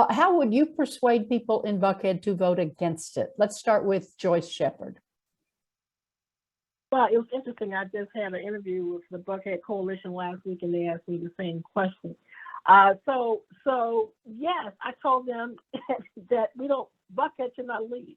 How would you persuade people in Buckhead to vote against it? Let's start with Joyce Shepard. Well, it was interesting. I just had an interview with the Buckhead Coalition last week and they asked me the same question. So yes, I told them that Buckhead should not leave.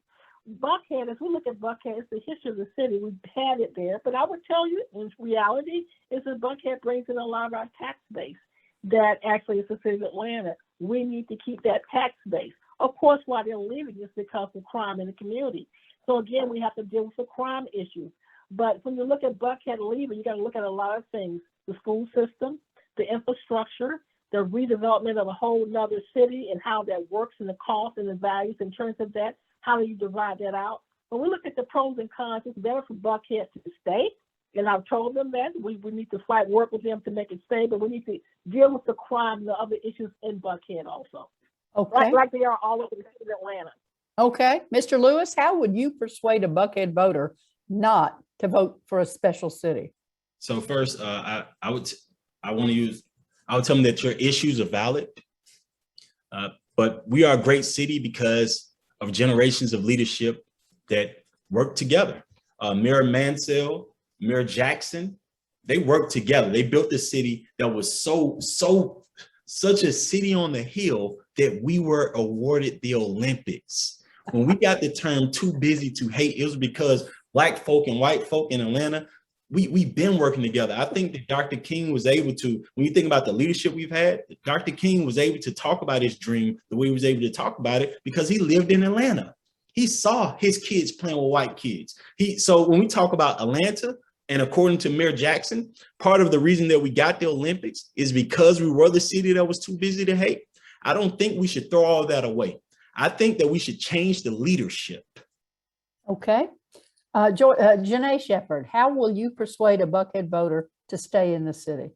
Buckhead, as we look at Buckhead, it's the history of the city. We've had it there, but I would tell you, in reality, is that Buckhead brings in a lot of our tax base. That actually is the city of Atlanta. We need to keep that tax base. Of course, why they're leaving is because of crime in the community. So again, we have to deal with the crime issues. But when you look at Buckhead leaving, you got to look at a lot of things: the school system, the infrastructure, the redevelopment of a whole nother city, and how that works, and the cost and the values in terms of that. How do you divide that out? When we look at the pros and cons, it's better for Buckhead to stay. And I've told them that we need to work with them to make it stay, but we need to deal with the crime and the other issues in Buckhead also. Okay. Like they are all over the city of Atlanta. Okay. Mr. Lewis, how would you persuade a Buckhead voter not to vote for a special city? So first, I would tell them that your issues are valid, but we are a great city because of generations of leadership that work together. Mayor Mansell, Mayor Jackson, they worked together. They built a city that was such a city on the hill that we were awarded the Olympics. When we got the term "too busy to hate," it was because Black folk and white folk in Atlanta, we've been working together. I think that Dr. King was able to, when you think about the leadership we've had, Dr. King was able to talk about his dream the way he was able to talk about it because he lived in Atlanta. He saw his kids playing with white kids. So when we talk about Atlanta, and according to Mayor Jackson, part of the reason that we got the Olympics is because we were the city that was too busy to hate. I don't think we should throw all that away. I think that we should change the leadership. Okay. Janae Shepard, how will you persuade a Buckhead voter to stay in the city?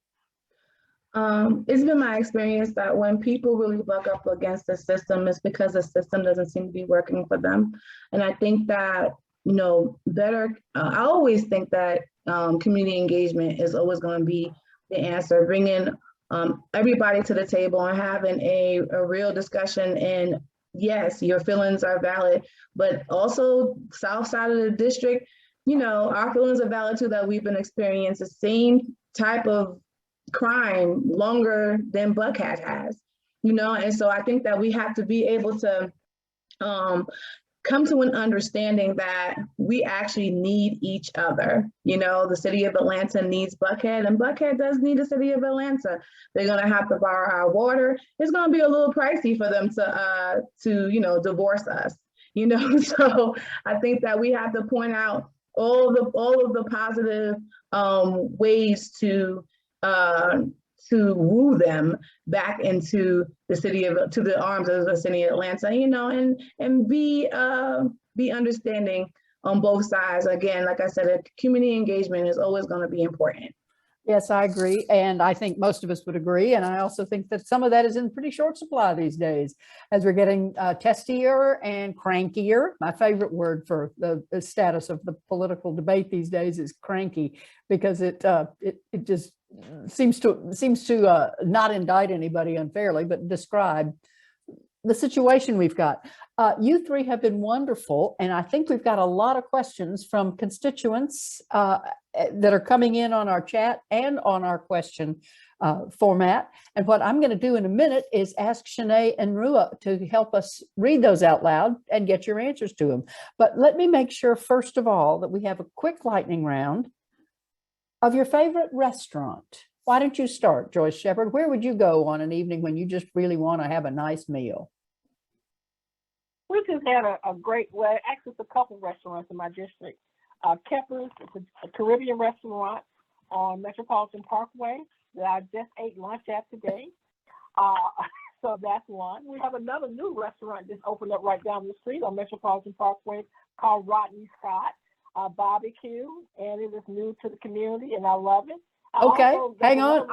It's been my experience that when people really buck up against the system, it's because the system doesn't seem to be working for them. And I think that, I always think that community engagement is always going to be the answer, bringing everybody to the table and having a real discussion. And yes, your feelings are valid, but also south side of the district, our feelings are valid too, that we've been experiencing the same type of crime longer than Buckhead has, and so I think that we have to be able to come to an understanding that we actually need each other. The city of Atlanta needs Buckhead, and Buckhead does need the city of Atlanta. They're going to have to borrow our water. It's going to be a little pricey for them to divorce us. So I think that we have to point out all of the positive ways to woo them back into the arms of the city of Atlanta, and be understanding on both sides. Again, like I said, community engagement is always going to be important. Yes, I agree. And I think most of us would agree. And I also think that some of that is in pretty short supply these days as we're getting testier and crankier. My favorite word for the status of the political debate these days is cranky, because it just seems to not indict anybody unfairly, but describe the situation we've got. You three have been wonderful. And I think we've got a lot of questions from constituents that are coming in on our chat and on our question format. And what I'm going to do in a minute is ask Shanae and Rua to help us read those out loud and get your answers to them. But let me make sure, first of all, that we have a quick lightning round of your favorite restaurant. Why don't you start, Joyce Shepard? Where would you go on an evening when you just really want to have a nice meal? We just had a great, well, actually it's a couple restaurants in my district. Keppers, it's a Caribbean restaurant on Metropolitan Parkway that I just ate lunch at today. So that's one. We have another new restaurant just opened up right down the street on Metropolitan Parkway called Rodney Scott Barbecue, and it is new to the community, and I love it. Okay, hang on.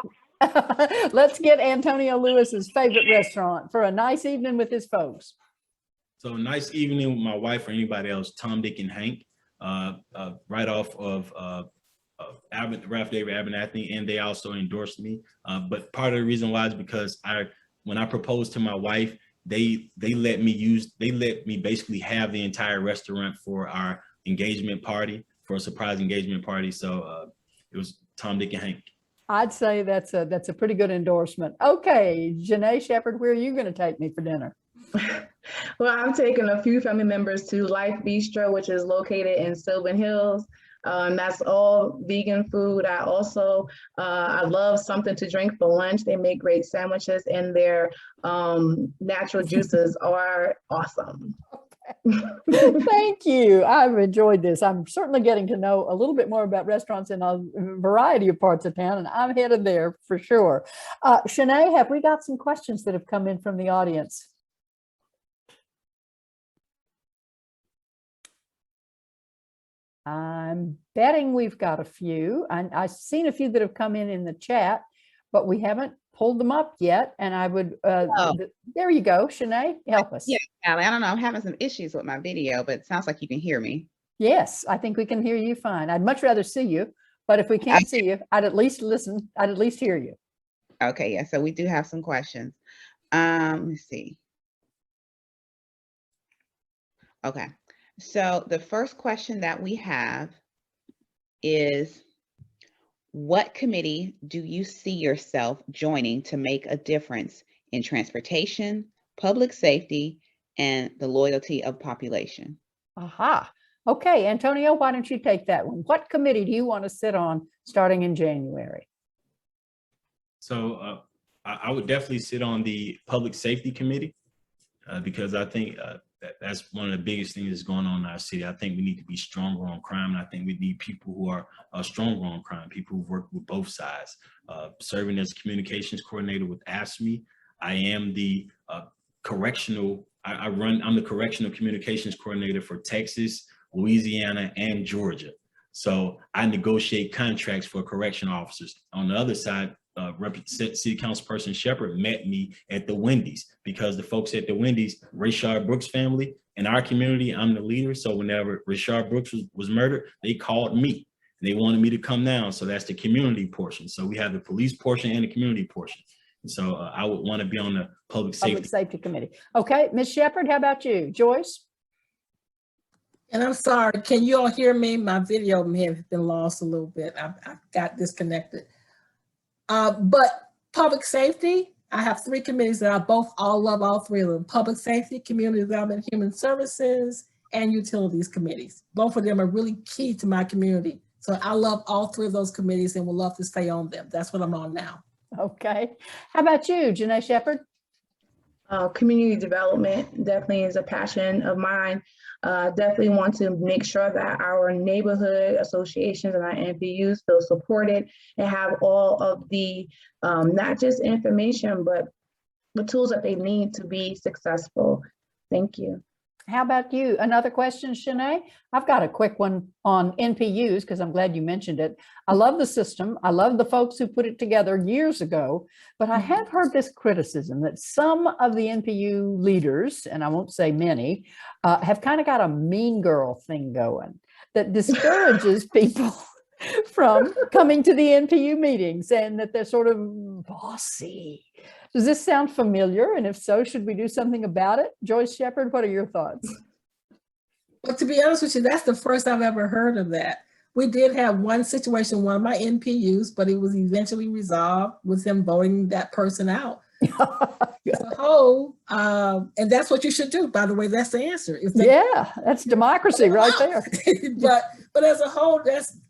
Let's get Antonio Lewis's favorite restaurant for a nice evening with his folks. So nice evening with my wife or anybody else, Tom, Dick, and Hank, right off of Ralph David Abernathy, and they also endorsed me. But part of the reason why is because when I proposed to my wife, they let me basically have the entire restaurant for our engagement party, for a surprise engagement party. So it was Tom, Dick, and Hank. I'd say that's a pretty good endorsement. Okay, Janae Shepard, where are you going to take me for dinner? Well, I'm taking a few family members to Life Bistro, which is located in Sylvan Hills. That's all vegan food. I also, I love something to drink for lunch. They make great sandwiches, and their natural juices are awesome. Thank you. I've enjoyed this. I'm certainly getting to know a little bit more about restaurants in a variety of parts of town, and I'm headed there for sure. Shanae, have we got some questions that have come in from the audience? I'm betting we've got a few. I've seen a few that have come in the chat, but we haven't pulled them up yet. And I would, there you go, Shanae, help us. Yeah, Allie, I don't know, I'm having some issues with my video, but it sounds like you can hear me. Yes, I think we can hear you fine. I'd much rather see you, but if we can't see you, I'd at least listen, I'd at least hear you. Okay, yeah, so we do have some questions. Let's see. Okay, so the first question that we have is, what committee do you see yourself joining to make a difference in transportation, public safety, and the loyalty of population? Aha. Okay, Antonio, why don't you take that one? What committee do you want to sit on starting in January? So I would definitely sit on the Public Safety Committee because I think that's one of the biggest things that's going on in our city. I think we need to be stronger on crime, and I think we need people who are stronger on crime, people who've worked with both sides. Serving as communications coordinator with AFSCME, I am the I'm the correctional communications coordinator for Texas, Louisiana, and Georgia. So I negotiate contracts for correction officers. On the other side, City Councilperson Shepard met me at the Wendy's because the folks at the Wendy's, Rayshard Brooks family, in our community, I'm the leader. So whenever Rayshard Brooks was murdered, they called me. They wanted me to come down. So that's the community portion. So we have the police portion and the community portion. And so I would want to be on the Public Safety Committee. Okay, Ms. Shepard, how about you? Joyce? And I'm sorry, can you all hear me? My video may have been lost a little bit. I got disconnected. But public safety, I have three committees that I all love all three of them. Public safety, community development, human services, and utilities committees. Both of them are really key to my community. So I love all three of those committees and would love to stay on them. That's what I'm on now. Okay. How about you, Janae Shepard? Community development definitely is a passion of mine. Definitely want to make sure that our neighborhood associations and our NPUs feel supported and have all of the, not just information, but the tools that they need to be successful. Thank you. How about you? Another question, Shanae? I've got a quick one on NPUs because I'm glad you mentioned it. I love the system. I love the folks who put it together years ago, but I have heard this criticism that some of the NPU leaders, and I won't say many, have kind of got a mean girl thing going that discourages people from coming to the NPU meetings and that they're sort of bossy. Does this sound familiar? And if so, should we do something about it? Joyce Shepard, what are your thoughts? Well, to be honest with you, that's the first I've ever heard of that. We did have one situation, one of my NPUs, but it was eventually resolved with them voting that person out. As a whole, and that's what you should do, by the way. That's the answer. If they, Yeah, that's democracy right there. but as a whole,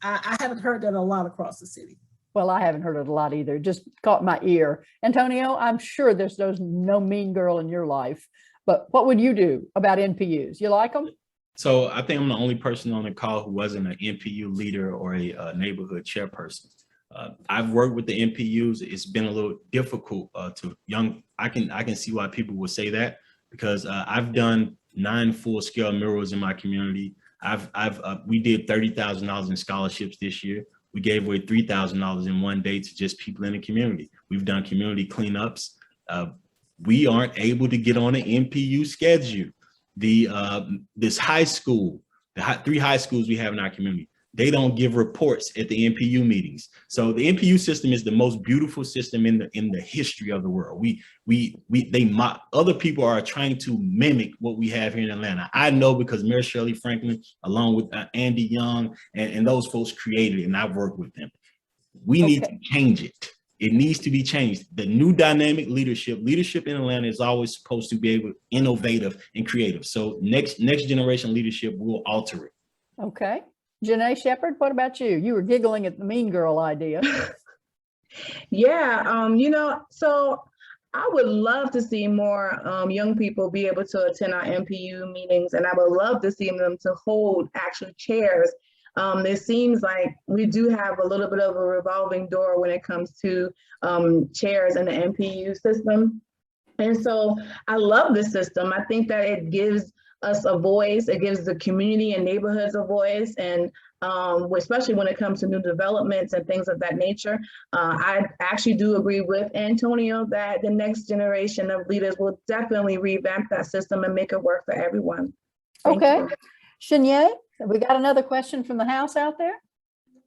I haven't heard that a lot across the city. Well, I haven't heard it a lot either. It just caught my ear. Antonio, I'm sure there's no mean girl in your life, but what would you do about NPUs? You like them? So I think I'm the only person on the call who wasn't an NPU leader or a neighborhood chairperson. I've worked with the NPUs. It's been a little difficult I can see why people would say that, because I've done 9 full-scale murals in my community. We did $30,000 in scholarships this year. We gave away $3,000 in one day to just people in the community. We've done community cleanups. We aren't able to get on an NPU schedule. This high school, the 3 high schools we have in our community, they don't give reports at the NPU meetings. So the NPU system is the most beautiful system in the history of the world. Other people are trying to mimic what we have here in Atlanta. I know because Mayor Shirley Franklin, along with Andy Young and those folks created it, and I've worked with them. We need to change it. It needs to be changed. The new dynamic leadership in Atlanta is always supposed to be able innovative and creative. So next generation leadership will alter it. Okay. Janae Shepherd, what about you? You were giggling at the mean girl idea. Yeah, so I would love to see more young people be able to attend our NPU meetings, and I would love to see them to hold actual chairs. It seems like we do have a little bit of a revolving door when it comes to chairs in the NPU system. And so I love the system. I think that it gives us a voice. It gives the community and neighborhoods a voice, and especially when it comes to new developments and things of that nature. I actually do agree with Antonio that the next generation of leaders will definitely revamp that system and make it work for everyone. Thank you. Shanye, have we got another question from the house out there?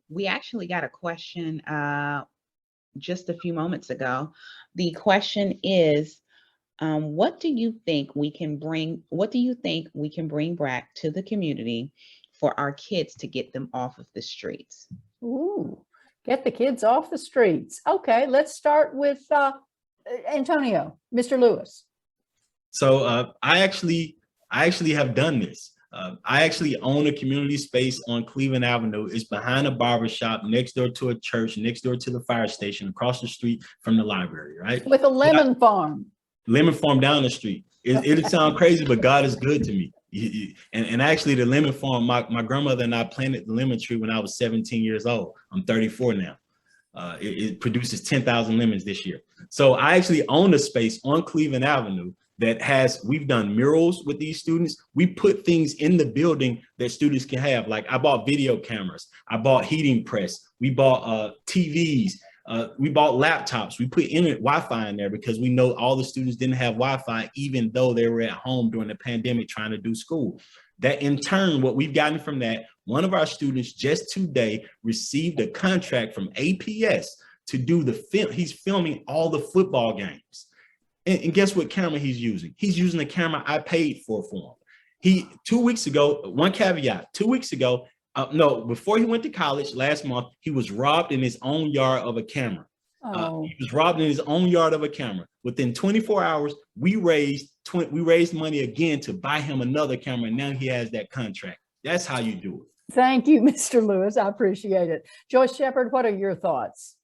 We actually got a question just a few moments ago. The question is, what do you think we can bring back to the community for our kids to get them off of the streets? Ooh, get the kids off the streets. Okay, let's start with Antonio, Mr. Lewis. So I actually have done this. I actually own a community space on Cleveland Avenue. It's behind a barber shop, next door to a church, next door to the fire station, across the street from the library, right? With a lemon farm. Lemon farm down the street. It'll sound crazy, but God is good to me. And actually the lemon farm, my grandmother and I planted the lemon tree when I was 17 years old. I'm 34 now. It produces 10,000 lemons this year. So I actually own a space on Cleveland Avenue that we've done murals with these students. We put things in the building that students can have. Like I bought video cameras, I bought heating press, we bought TVs, we bought laptops, we put internet Wi-Fi in there because we know all the students didn't have Wi-Fi, even though they were at home during the pandemic trying to do school. That in turn, what we've gotten from that, one of our students just today received a contract from APS to do the film. He's filming all the football games. And guess what camera he's using? He's using the camera I paid for him. 2 weeks ago, one caveat, 2 weeks ago, before he went to college last month, he was robbed in his own yard of a camera. He was robbed in his own yard of a camera. Within 24 hours, we raised money again to buy him another camera. And now he has that contract. That's how you do it. Thank you, Mr. Lewis. I appreciate it. Joyce Shepherd, what are your thoughts?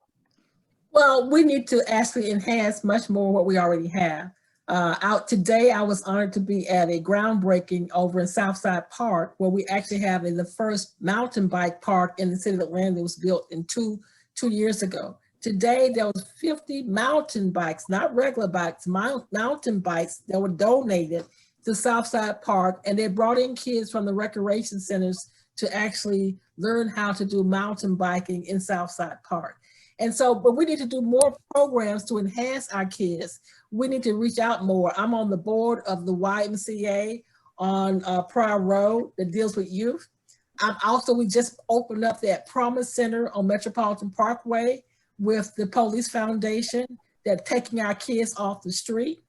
Well, we need to actually enhance much more what we already have. Out today, I was honored to be at a groundbreaking over in Southside Park, where we actually have the first mountain bike park in the city of Atlanta that was built in two years ago. Today, there was 50 mountain bikes, not regular bikes, mountain bikes that were donated to Southside Park, and they brought in kids from the recreation centers to actually learn how to do mountain biking in Southside Park. And so, but we need to do more programs to enhance our kids. We need to reach out more. I'm on the board of the YMCA on Pryor Road that deals with youth. We just opened up that Promise Center on Metropolitan Parkway with the Police Foundation that's taking our kids off the street.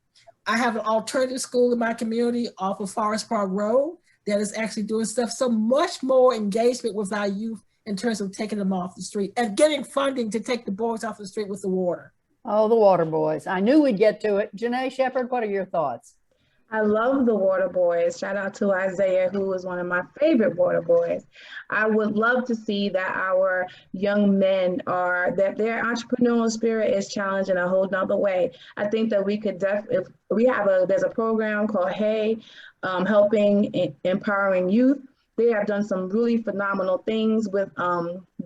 I have an alternative school in my community off of Forest Park Road that is actually doing stuff. So much more engagement with our youth in terms of taking them off the street and getting funding to take the boys off the street with the water. Oh, the water boys. I knew we'd get to it. Janae Shepherd, what are your thoughts? I love the water boys. Shout out to Isaiah, who is one of my favorite water boys. I would love to see that our young men that their entrepreneurial spirit is challenged in a whole nother way. I think that we could if we have there's a program called Hey, helping empowering youth. They have done some really phenomenal things with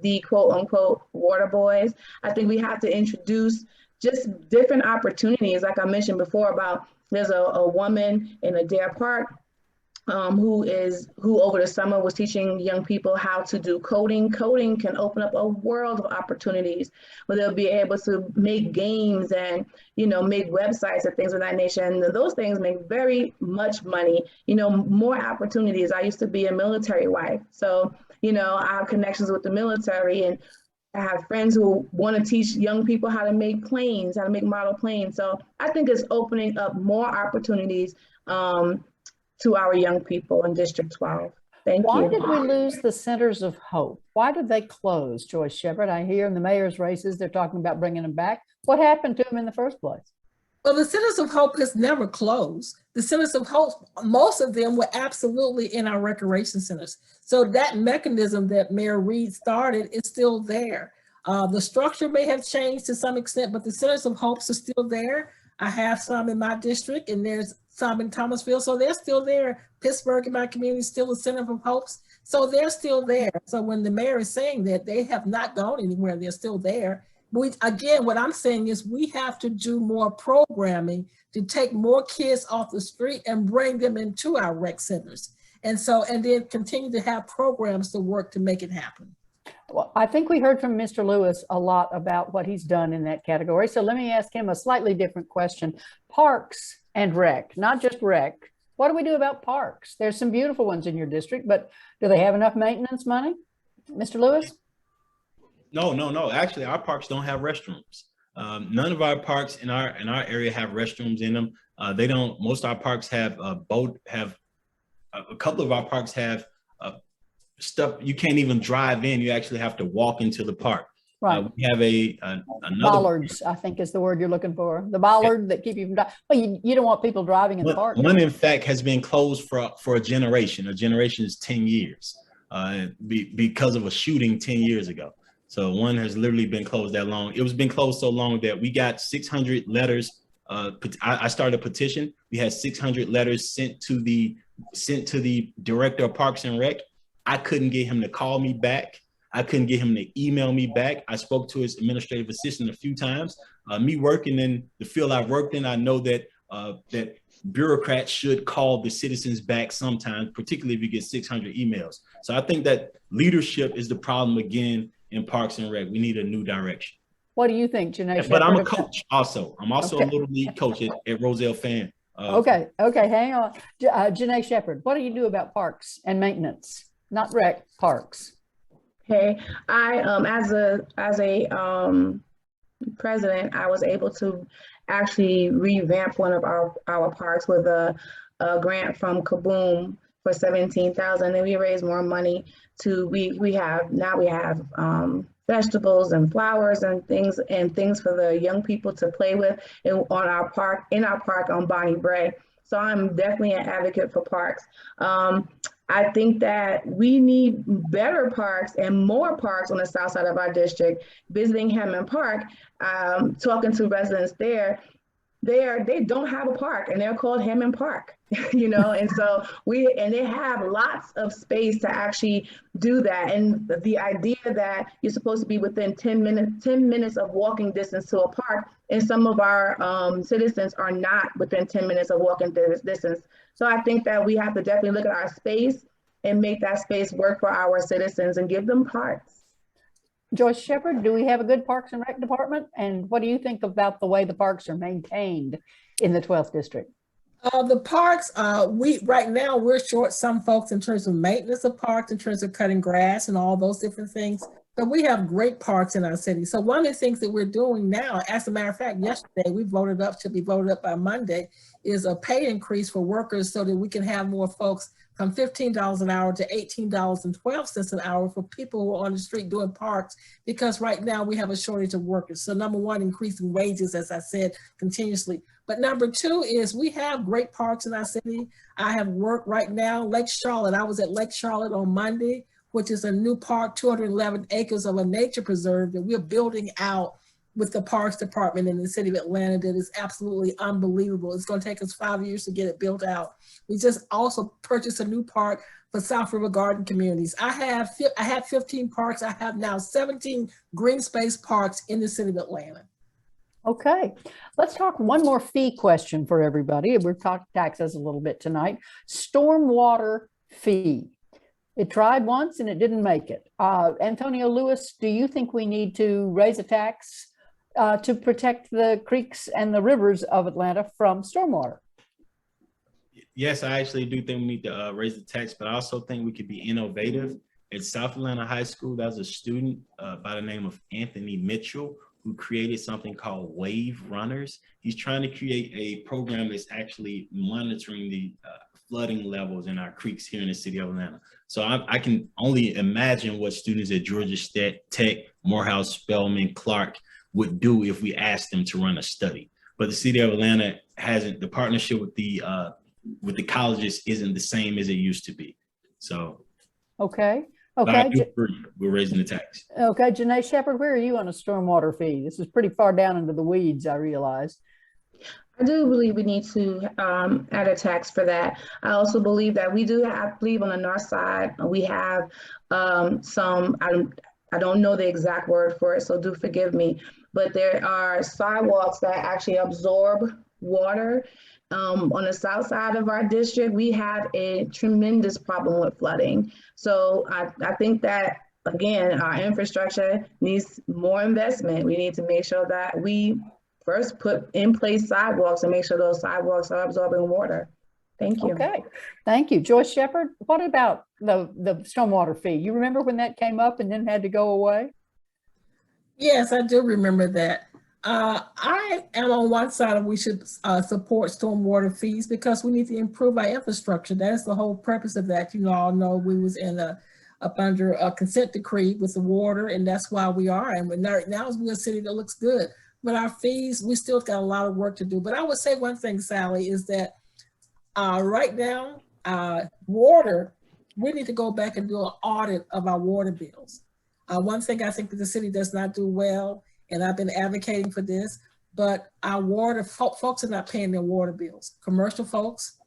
the quote unquote water boys. I think we have to introduce just different opportunities. Like I mentioned before about there's a woman in Adair Park who over the summer was teaching young people how to do coding. Coding can open up a world of opportunities where they'll be able to make games and, make websites and things of that nature. And those things make very much money, more opportunities. I used to be a military wife. So, I have connections with the military, and I have friends who want to teach young people how to make planes, how to make model planes. So I think it's opening up more opportunities to our young people in District 12. Thank you. Why did we lose the Centers of Hope? Why did they close, Joyce Shepherd? I hear in the mayor's races, they're talking about bringing them back. What happened to them in the first place? Well, the Centers of Hope has never closed. The Centers of Hope, most of them were absolutely in our recreation centers. So that mechanism that Mayor Reed started is still there. The structure may have changed to some extent, but the Centers of Hope are still there. I have some in my district, and there's some in Thomasville, so they're still there. Pittsburgh in my community is still a Center of Hopes, so they're still there. So when the mayor is saying that they have not gone anywhere, they're still there. Again, what I'm saying is we have to do more programming to take more kids off the street and bring them into our rec centers. And then continue to have programs to work to make it happen. Well, I think we heard from Mr. Lewis a lot about what he's done in that category. So let me ask him a slightly different question. Parks and rec, not just rec. What do we do about parks? There's some beautiful ones in your district, but do they have enough maintenance money? Mr. Lewis? No. Actually, our parks don't have restrooms. None of our parks in our area have restrooms in them. They don't. Most of our parks have a couple of our parks have stuff you can't even drive in. You actually have to walk into the park. Right. We have another bollards, I think is the word you're looking for. The bollard that keep you from driving. Well, you don't want people driving in the park. One, in fact, has been closed for a generation. A generation is 10 years because of a shooting 10 years ago. So one has literally been closed that long. It was been closed so long that we got 600 letters. I started a petition. We had 600 letters sent to the director of Parks and Rec. I couldn't get him to call me back. I couldn't get him to email me back. I spoke to his administrative assistant a few times. Me working in the field I've worked in, I know that that bureaucrats should call the citizens back sometimes, particularly if you get 600 emails. So I think that leadership is the problem again in Parks and Rec. We need a new direction. What do you think, Janae? But I'm a coach also. I'm also a little league coach at Roselle Fan. Okay, hang on. Janae Shepherd, what do you do about parks and maintenance? Not rec, parks. Okay, I as a president, I was able to actually revamp one of our parks with a grant from Kaboom for $17,000, and we raised more money to we have vegetables and flowers and things for the young people to play with in our park on Bonnie Bray. So I'm definitely an advocate for parks. I think that we need better parks and more parks on the south side of our district. Visiting Hammond Park, talking to residents there, they don't have a park and they're called Hammond Park, and so they have lots of space to actually do that. And the idea that you're supposed to be within 10 minutes of walking distance to a park, and some of our citizens are not within 10 minutes of walking distance. So I think that we have to definitely look at our space and make that space work for our citizens and give them parks. Joyce Shepherd, do we have a good Parks and Rec department? And what do you think about the way the parks are maintained in the 12th district? The parks, right now we're short some folks in terms of maintenance of parks, in terms of cutting grass and all those different things. But we have great parks in our city. So one of the things that we're doing now, as a matter of fact, yesterday we should be voted up by Monday, is a pay increase for workers so that we can have more folks from $15 an hour to $18.12 an hour for people who are on the street doing parks, because right now we have a shortage of workers. So number one, increasing wages, as I said, continuously. But number two is we have great parks in our city. I have worked right now, Lake Charlotte. I was at Lake Charlotte on Monday, which is a new park, 211 acres of a nature preserve that we're building out with the Parks Department in the city of Atlanta. That is absolutely unbelievable. It's going to take us 5 years to get it built out. We just also purchased a new park for South River Garden communities. I had 15 parks. I have now 17 green space parks in the city of Atlanta. Okay, let's talk one more fee question for everybody. We've talked taxes a little bit tonight. Stormwater fee. It tried once and it didn't make it. Antonio Lewis, do you think we need to raise a tax to protect the creeks and the rivers of Atlanta from stormwater? Yes, I actually do think we need to raise the tax, but I also think we could be innovative. At South Atlanta High School, there was a student by the name of Anthony Mitchell who created something called Wave Runners. He's trying to create a program that's actually monitoring the flooding levels in our creeks here in the city of Atlanta. So I can only imagine what students at Georgia Tech, Morehouse, Spelman, Clark would do if we asked them to run a study. But the city of Atlanta hasn't, the partnership with the colleges isn't the same as it used to be. So. Okay. But I Okay. do agree. We're raising the tax. Okay, Janae Shepherd, where are you on a stormwater fee? This is pretty far down into the weeds, I realize. I do believe we need to add a tax for that. I also believe that we do have, I believe on the north side, we have some, I don't know the exact word for it, so do forgive me, but there are sidewalks that actually absorb water. On the south side of our district, we have a tremendous problem with flooding. So I think that, again, our infrastructure needs more investment. We need to make sure that we first put in place sidewalks and make sure those sidewalks are absorbing water. Thank you. Okay, thank you. Joyce Shepherd, what about the stormwater fee? You remember when that came up and then had to go away? Yes, I do remember that. I am on one side of we should support stormwater fees because we need to improve our infrastructure. That's the whole purpose of that. You all know we was in up under a consent decree with the water, and that's why we are. And now we're a city that looks good. But our fees, we still got a lot of work to do. But I would say one thing, Sally, is that right now, water, we need to go back and do an audit of our water bills. One thing I think that the city does not do well, and I've been advocating for this, but our water, folks are not paying their water bills. Commercial folks,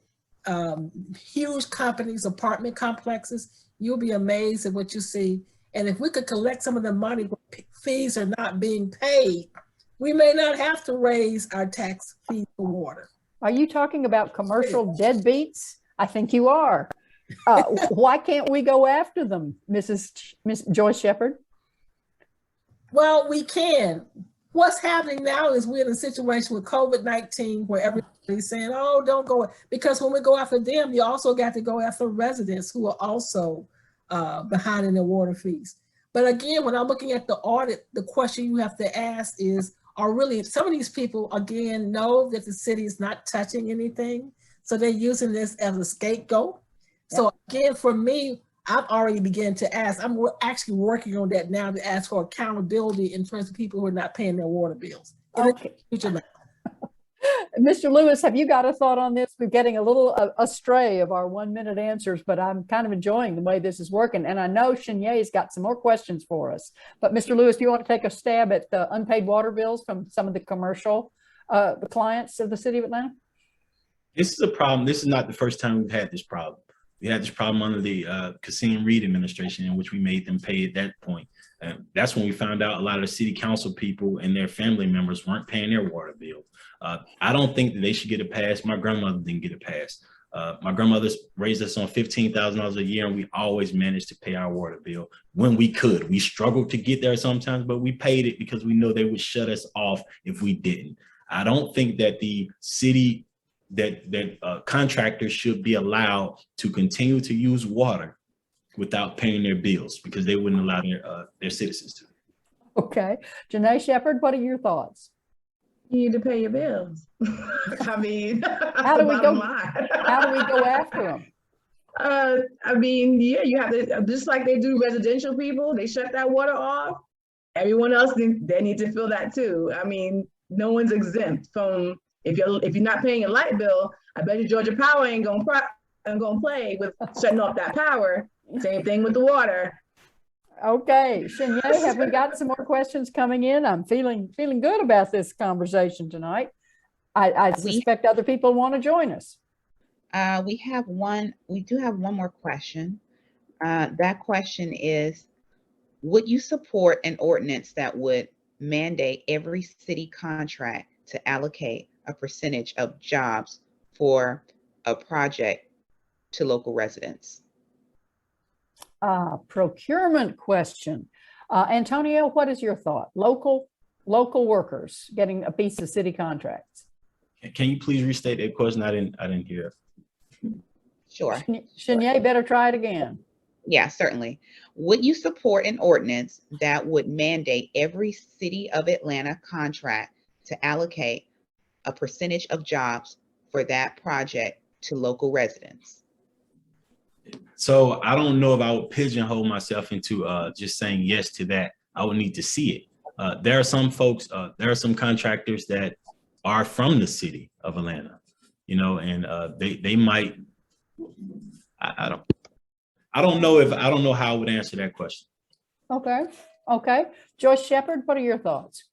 huge companies, apartment complexes, you'll be amazed at what you see. And if we could collect some of the money where fees are not being paid, we may not have to raise our tax fee for water. Are you talking about commercial deadbeats? I think you are. Why can't we go after them, Miss Joyce Shepherd? Well, we can. What's happening now is we're in a situation with COVID-19 where everybody's saying, oh, don't go. Because when we go after them, you also got to go after residents who are also behind in their water fees. But again, when I'm looking at the audit, the question you have to ask is, are really some of these people, again, know that the city is not touching anything. So they're using this as a scapegoat. Yep. So again, for me, I've already begun to ask, I'm actually working on that now to ask for accountability in terms of people who are not paying their water bills. Okay. Mr. Lewis, have you got a thought on this? We're getting a little astray of our 1 minute answers, but I'm kind of enjoying the way this is working. And I know Shinye's got some more questions for us. But Mr. Lewis, do you want to take a stab at the unpaid water bills from some of the commercial the clients of the city of Atlanta? This is a problem. This is not the first time we've had this problem. We had this problem under the Kasim Reed administration, in which we made them pay at that point. That's when we found out a lot of the city council people and their family members weren't paying their water bill. I don't think that they should get a pass. My grandmother didn't get a pass. My grandmother raised us on $15,000 a year, and we always managed to pay our water bill when we could. We struggled to get there sometimes, but we paid it because we know they would shut us off if we didn't. I don't think that the city contractors should be allowed to continue to use water without paying their bills because they wouldn't allow their citizens to. Okay. Janae Shepherd, what are your thoughts? You need to pay your bills. I mean, How do we bottom go? line. How do we go after them? I mean, yeah, you have to, just like they do residential people, they shut that water off. Everyone else, they need to feel that too. I mean, no one's exempt from, if you're not paying a light bill, I bet you Georgia Power ain't gonna play with shutting off that power. Same thing with the water. Okay, Shanae, have we got some more questions coming in? I'm feeling good about this conversation tonight. I suspect other people want to join us. We do have one more question. That question is, would you support an ordinance that would mandate every city contract to allocate a percentage of jobs for a project to local residents? Procurement question. Antonio, what is your thought? Local workers getting a piece of city contracts. Can you please restate that question? I didn't hear it. Sure. Shanae, better try it again. Yeah, certainly. Would you support an ordinance that would mandate every city of Atlanta contract to allocate a percentage of jobs for that project to local residents? So I don't know if I would pigeonhole myself into just saying yes to that. I would need to see it. There are some folks, there are some contractors that are from the city of Atlanta, you know, and they might. I don't know how I would answer that question. Okay. Joyce Shepherd, what are your thoughts?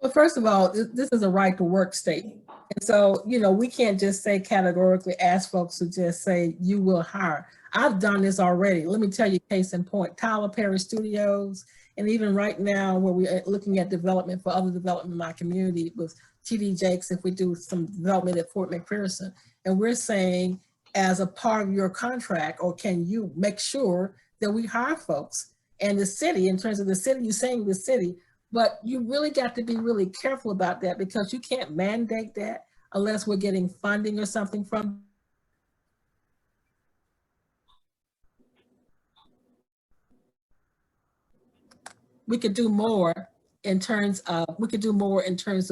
Well, first of all, this is a right to work state. And so, we can't just say categorically ask folks to just say you will hire. I've done this already. Let me tell you, case in point, Tyler Perry Studios, and even right now where we're looking at development for other development in my community with TD Jakes, if we do some development at Fort McPherson, and we're saying as a part of your contract, or can you make sure that we hire folks? And the city, in terms of the city, you're saying the city, but you really got to be really careful about that because you can't mandate that unless we're getting funding or something from. We could do more in terms of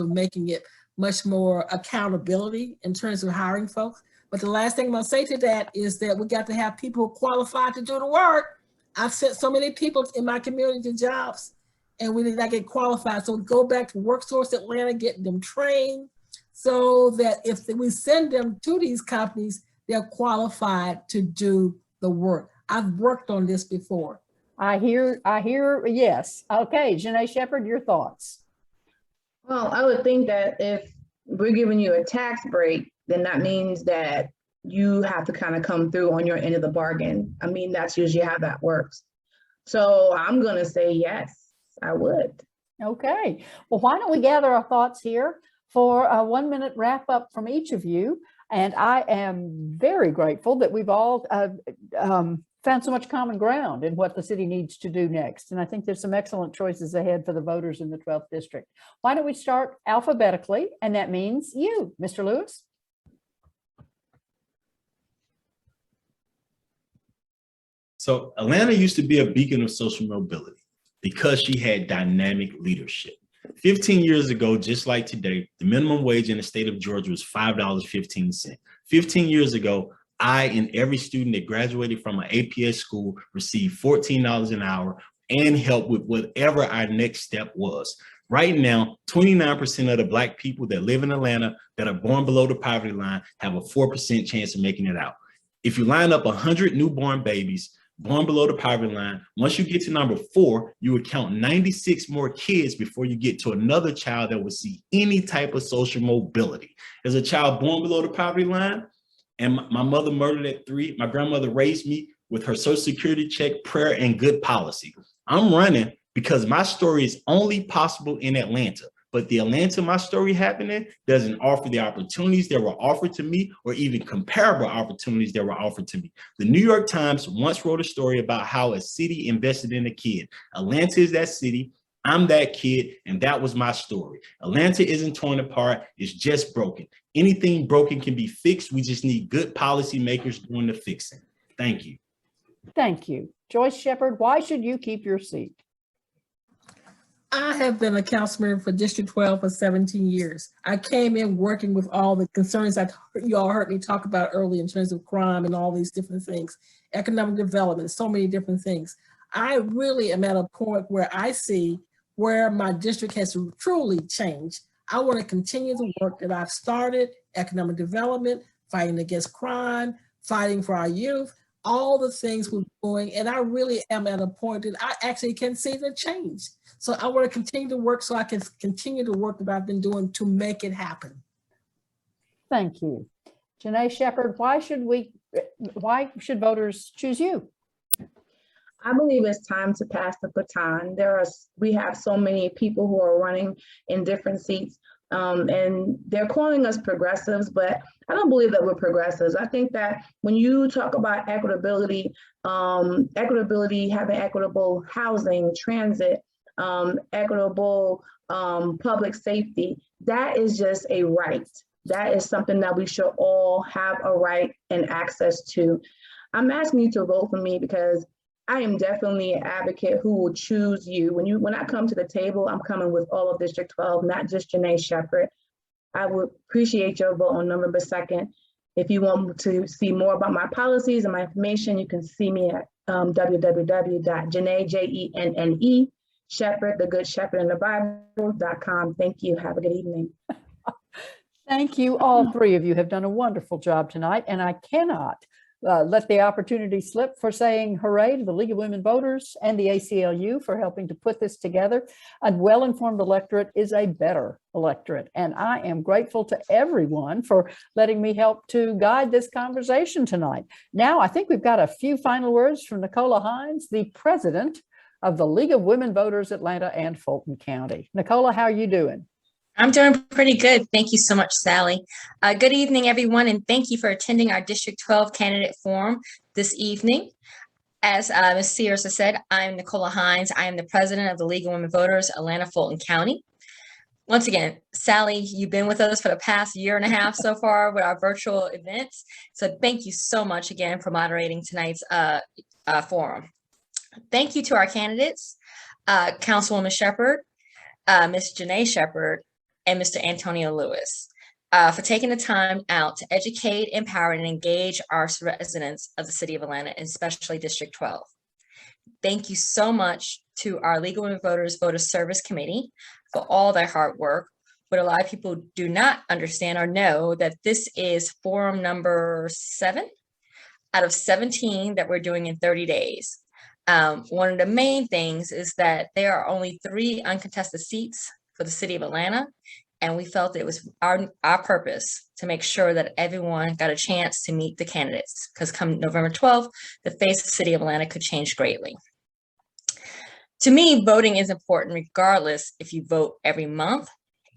making it much more accountability in terms of hiring folks. But the last thing I'm gonna say to that is that we got to have people qualified to do the work. I've sent so many people in my community to jobs and we did not get qualified. So go back to WorkSource Atlanta, getting them trained so that if we send them to these companies, they're qualified to do the work. I've worked on this before. I hear, yes. Okay, Janae Shepherd, your thoughts. Well, I would think that if we're giving you a tax break, then that means that you have to kind of come through on your end of the bargain. I mean, that's usually how that works. So I'm going to say yes, I would. Okay. Well, why don't we gather our thoughts here for a 1 minute wrap up from each of you. And I am very grateful that we've all found so much common ground in what the city needs to do next. And I think there's some excellent choices ahead for the voters in the 12th district. Why don't we start alphabetically? And that means you, Mr. Lewis. So Atlanta used to be a beacon of social mobility because she had dynamic leadership. 15 years ago, just like today, the minimum wage in the state of Georgia was $5.15. 15 years ago, I and every student that graduated from an APS school received $14 an hour and help with whatever our next step was. Right now, 29% of the Black people that live in Atlanta that are born below the poverty line have a 4% chance of making it out. If you line up 100 newborn babies born below the poverty line, once you get to number 4, you would count 96 more kids before you get to another child that would see any type of social mobility. As a child born below the poverty line, and my mother murdered at 3, my grandmother raised me with her Social Security check, prayer, and good policy. I'm running because my story is only possible in Atlanta. But the Atlanta my story happened in doesn't offer the opportunities that were offered to me or even comparable opportunities that were offered to me. The New York Times once wrote a story about how a city invested in a kid. Atlanta is that city. I'm that kid, and that was my story. Atlanta isn't torn apart. It's just broken. Anything broken can be fixed. We just need good policymakers doing the fixing. Thank you. Thank you. Joyce Shepard, why should you keep your seat? I have been a council member for District 12 for 17 years. I came in working with all the concerns that you all heard me talk about earlier in terms of crime and all these different things, economic development, so many different things. I really am at a point where I see where my district has truly changed. I want to continue the work that I've started, economic development, fighting against crime, fighting for our youth, all the things we're doing. And I really am at a point that I actually can see the change. So I want to continue to work so I can continue the work that I've been doing to make it happen. Thank you. Janae Shepard, why should voters choose you? I believe it's time to pass the baton. We have so many people who are running in different seats, and they're calling us progressives, but I don't believe that we're progressives. I think that when you talk about equitability, having equitable housing, transit, equitable public safety, that is just a right. That is something that we should all have a right and access to. I'm asking you to vote for me because I am definitely an advocate who will choose you. When I come to the table, I'm coming with all of District 12, not just Janae Shepard. I would appreciate your vote on November 2nd. If you want to see more about my policies and my information, you can see me at www.janae, Shepherd, the Good Shepherd in the Bible.com. Thank you. Have a good evening. Thank you. All three of you have done a wonderful job tonight, and I cannot let the opportunity slip for saying hooray to the League of Women Voters and the ACLU for helping to put this together. A well-informed electorate is a better electorate, and I am grateful to everyone for letting me help to guide this conversation tonight. Now, I think we've got a few final words from Nicola Hines, the president of the League of Women Voters Atlanta and Fulton County. Nicola, how are you doing? I'm doing pretty good. Thank you so much, Sally. Good evening, everyone, and thank you for attending our District 12 Candidate Forum this evening. As Ms. Sears has said, I'm Nicola Hines. I am the president of the League of Women Voters, Atlanta, Fulton County. Once again, Sally, you've been with us for the past year and a half so far with our virtual events. So thank you so much again for moderating tonight's forum. Thank you to our candidates, Councilwoman Shepard, Ms. Janae Shepard, and Mr. Antonio Lewis for taking the time out to educate, empower, and engage our residents of the city of Atlanta, and especially District 12. Thank you so much to our League of Women Voters Voter Service Committee for all their hard work. What a lot of people do not understand or know that this is forum number 7 out of 17 that we're doing in 30 days. One of the main things is that there are only 3 uncontested seats for the city of Atlanta. And we felt it was our purpose to make sure that everyone got a chance to meet the candidates, because come November 12th, the face of the city of Atlanta could change greatly. To me, voting is important regardless if you vote every month,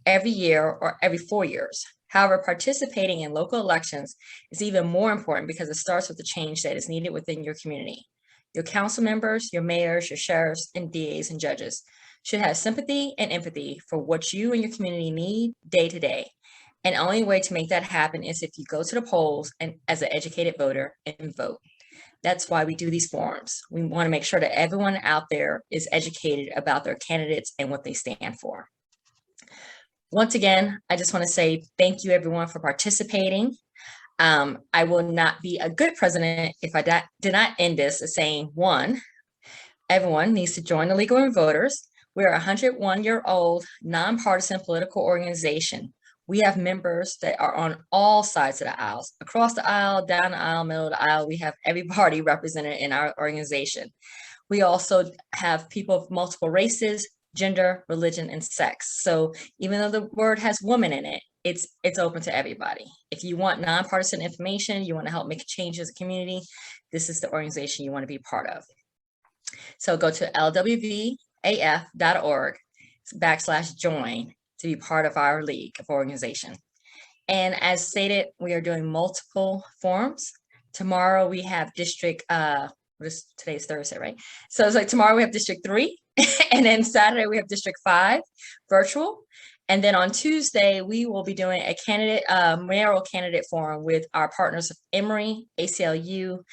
every year, or every 4 years. However, participating in local elections is even more important because it starts with the change that is needed within your community. Your council members, your mayors, your sheriffs, and DAs and judges should have sympathy and empathy for what you and your community need day to day. And the only way to make that happen is if you go to the polls and as an educated voter and vote. That's why we do these forums. We want to make sure that everyone out there is educated about their candidates and what they stand for. Once again, I just want to say thank you everyone for participating. I will not be a good president if I did not end this as saying, 1, everyone needs to join the League of Women Voters. We're a 101-year-old nonpartisan political organization. We have members that are on all sides of the aisles, across the aisle, down the aisle, middle of the aisle. We have every party represented in our organization. We also have people of multiple races, gender, religion, and sex. So even though the word has woman in it, it's open to everybody. If you want nonpartisan information, you want to help make a change as a community, this is the organization you want to be part of. So go to lwvaf.org/join to be part of our league of organization. And as stated, we are doing multiple forums. Tomorrow we have today's Thursday, right? So it's like tomorrow we have District 3, and then Saturday we have District 5 virtual. And then on Tuesday, we will be doing a mayoral candidate forum with our partners of Emory, ACLU,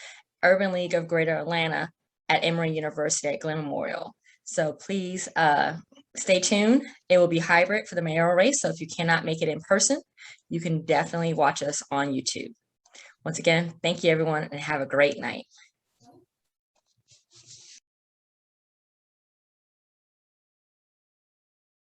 Urban League of Greater Atlanta at Emory University at Glenn Memorial. So please stay tuned. It will be hybrid for the mayoral race. So if you cannot make it in person, you can definitely watch us on YouTube. Once again, thank you everyone and have a great night.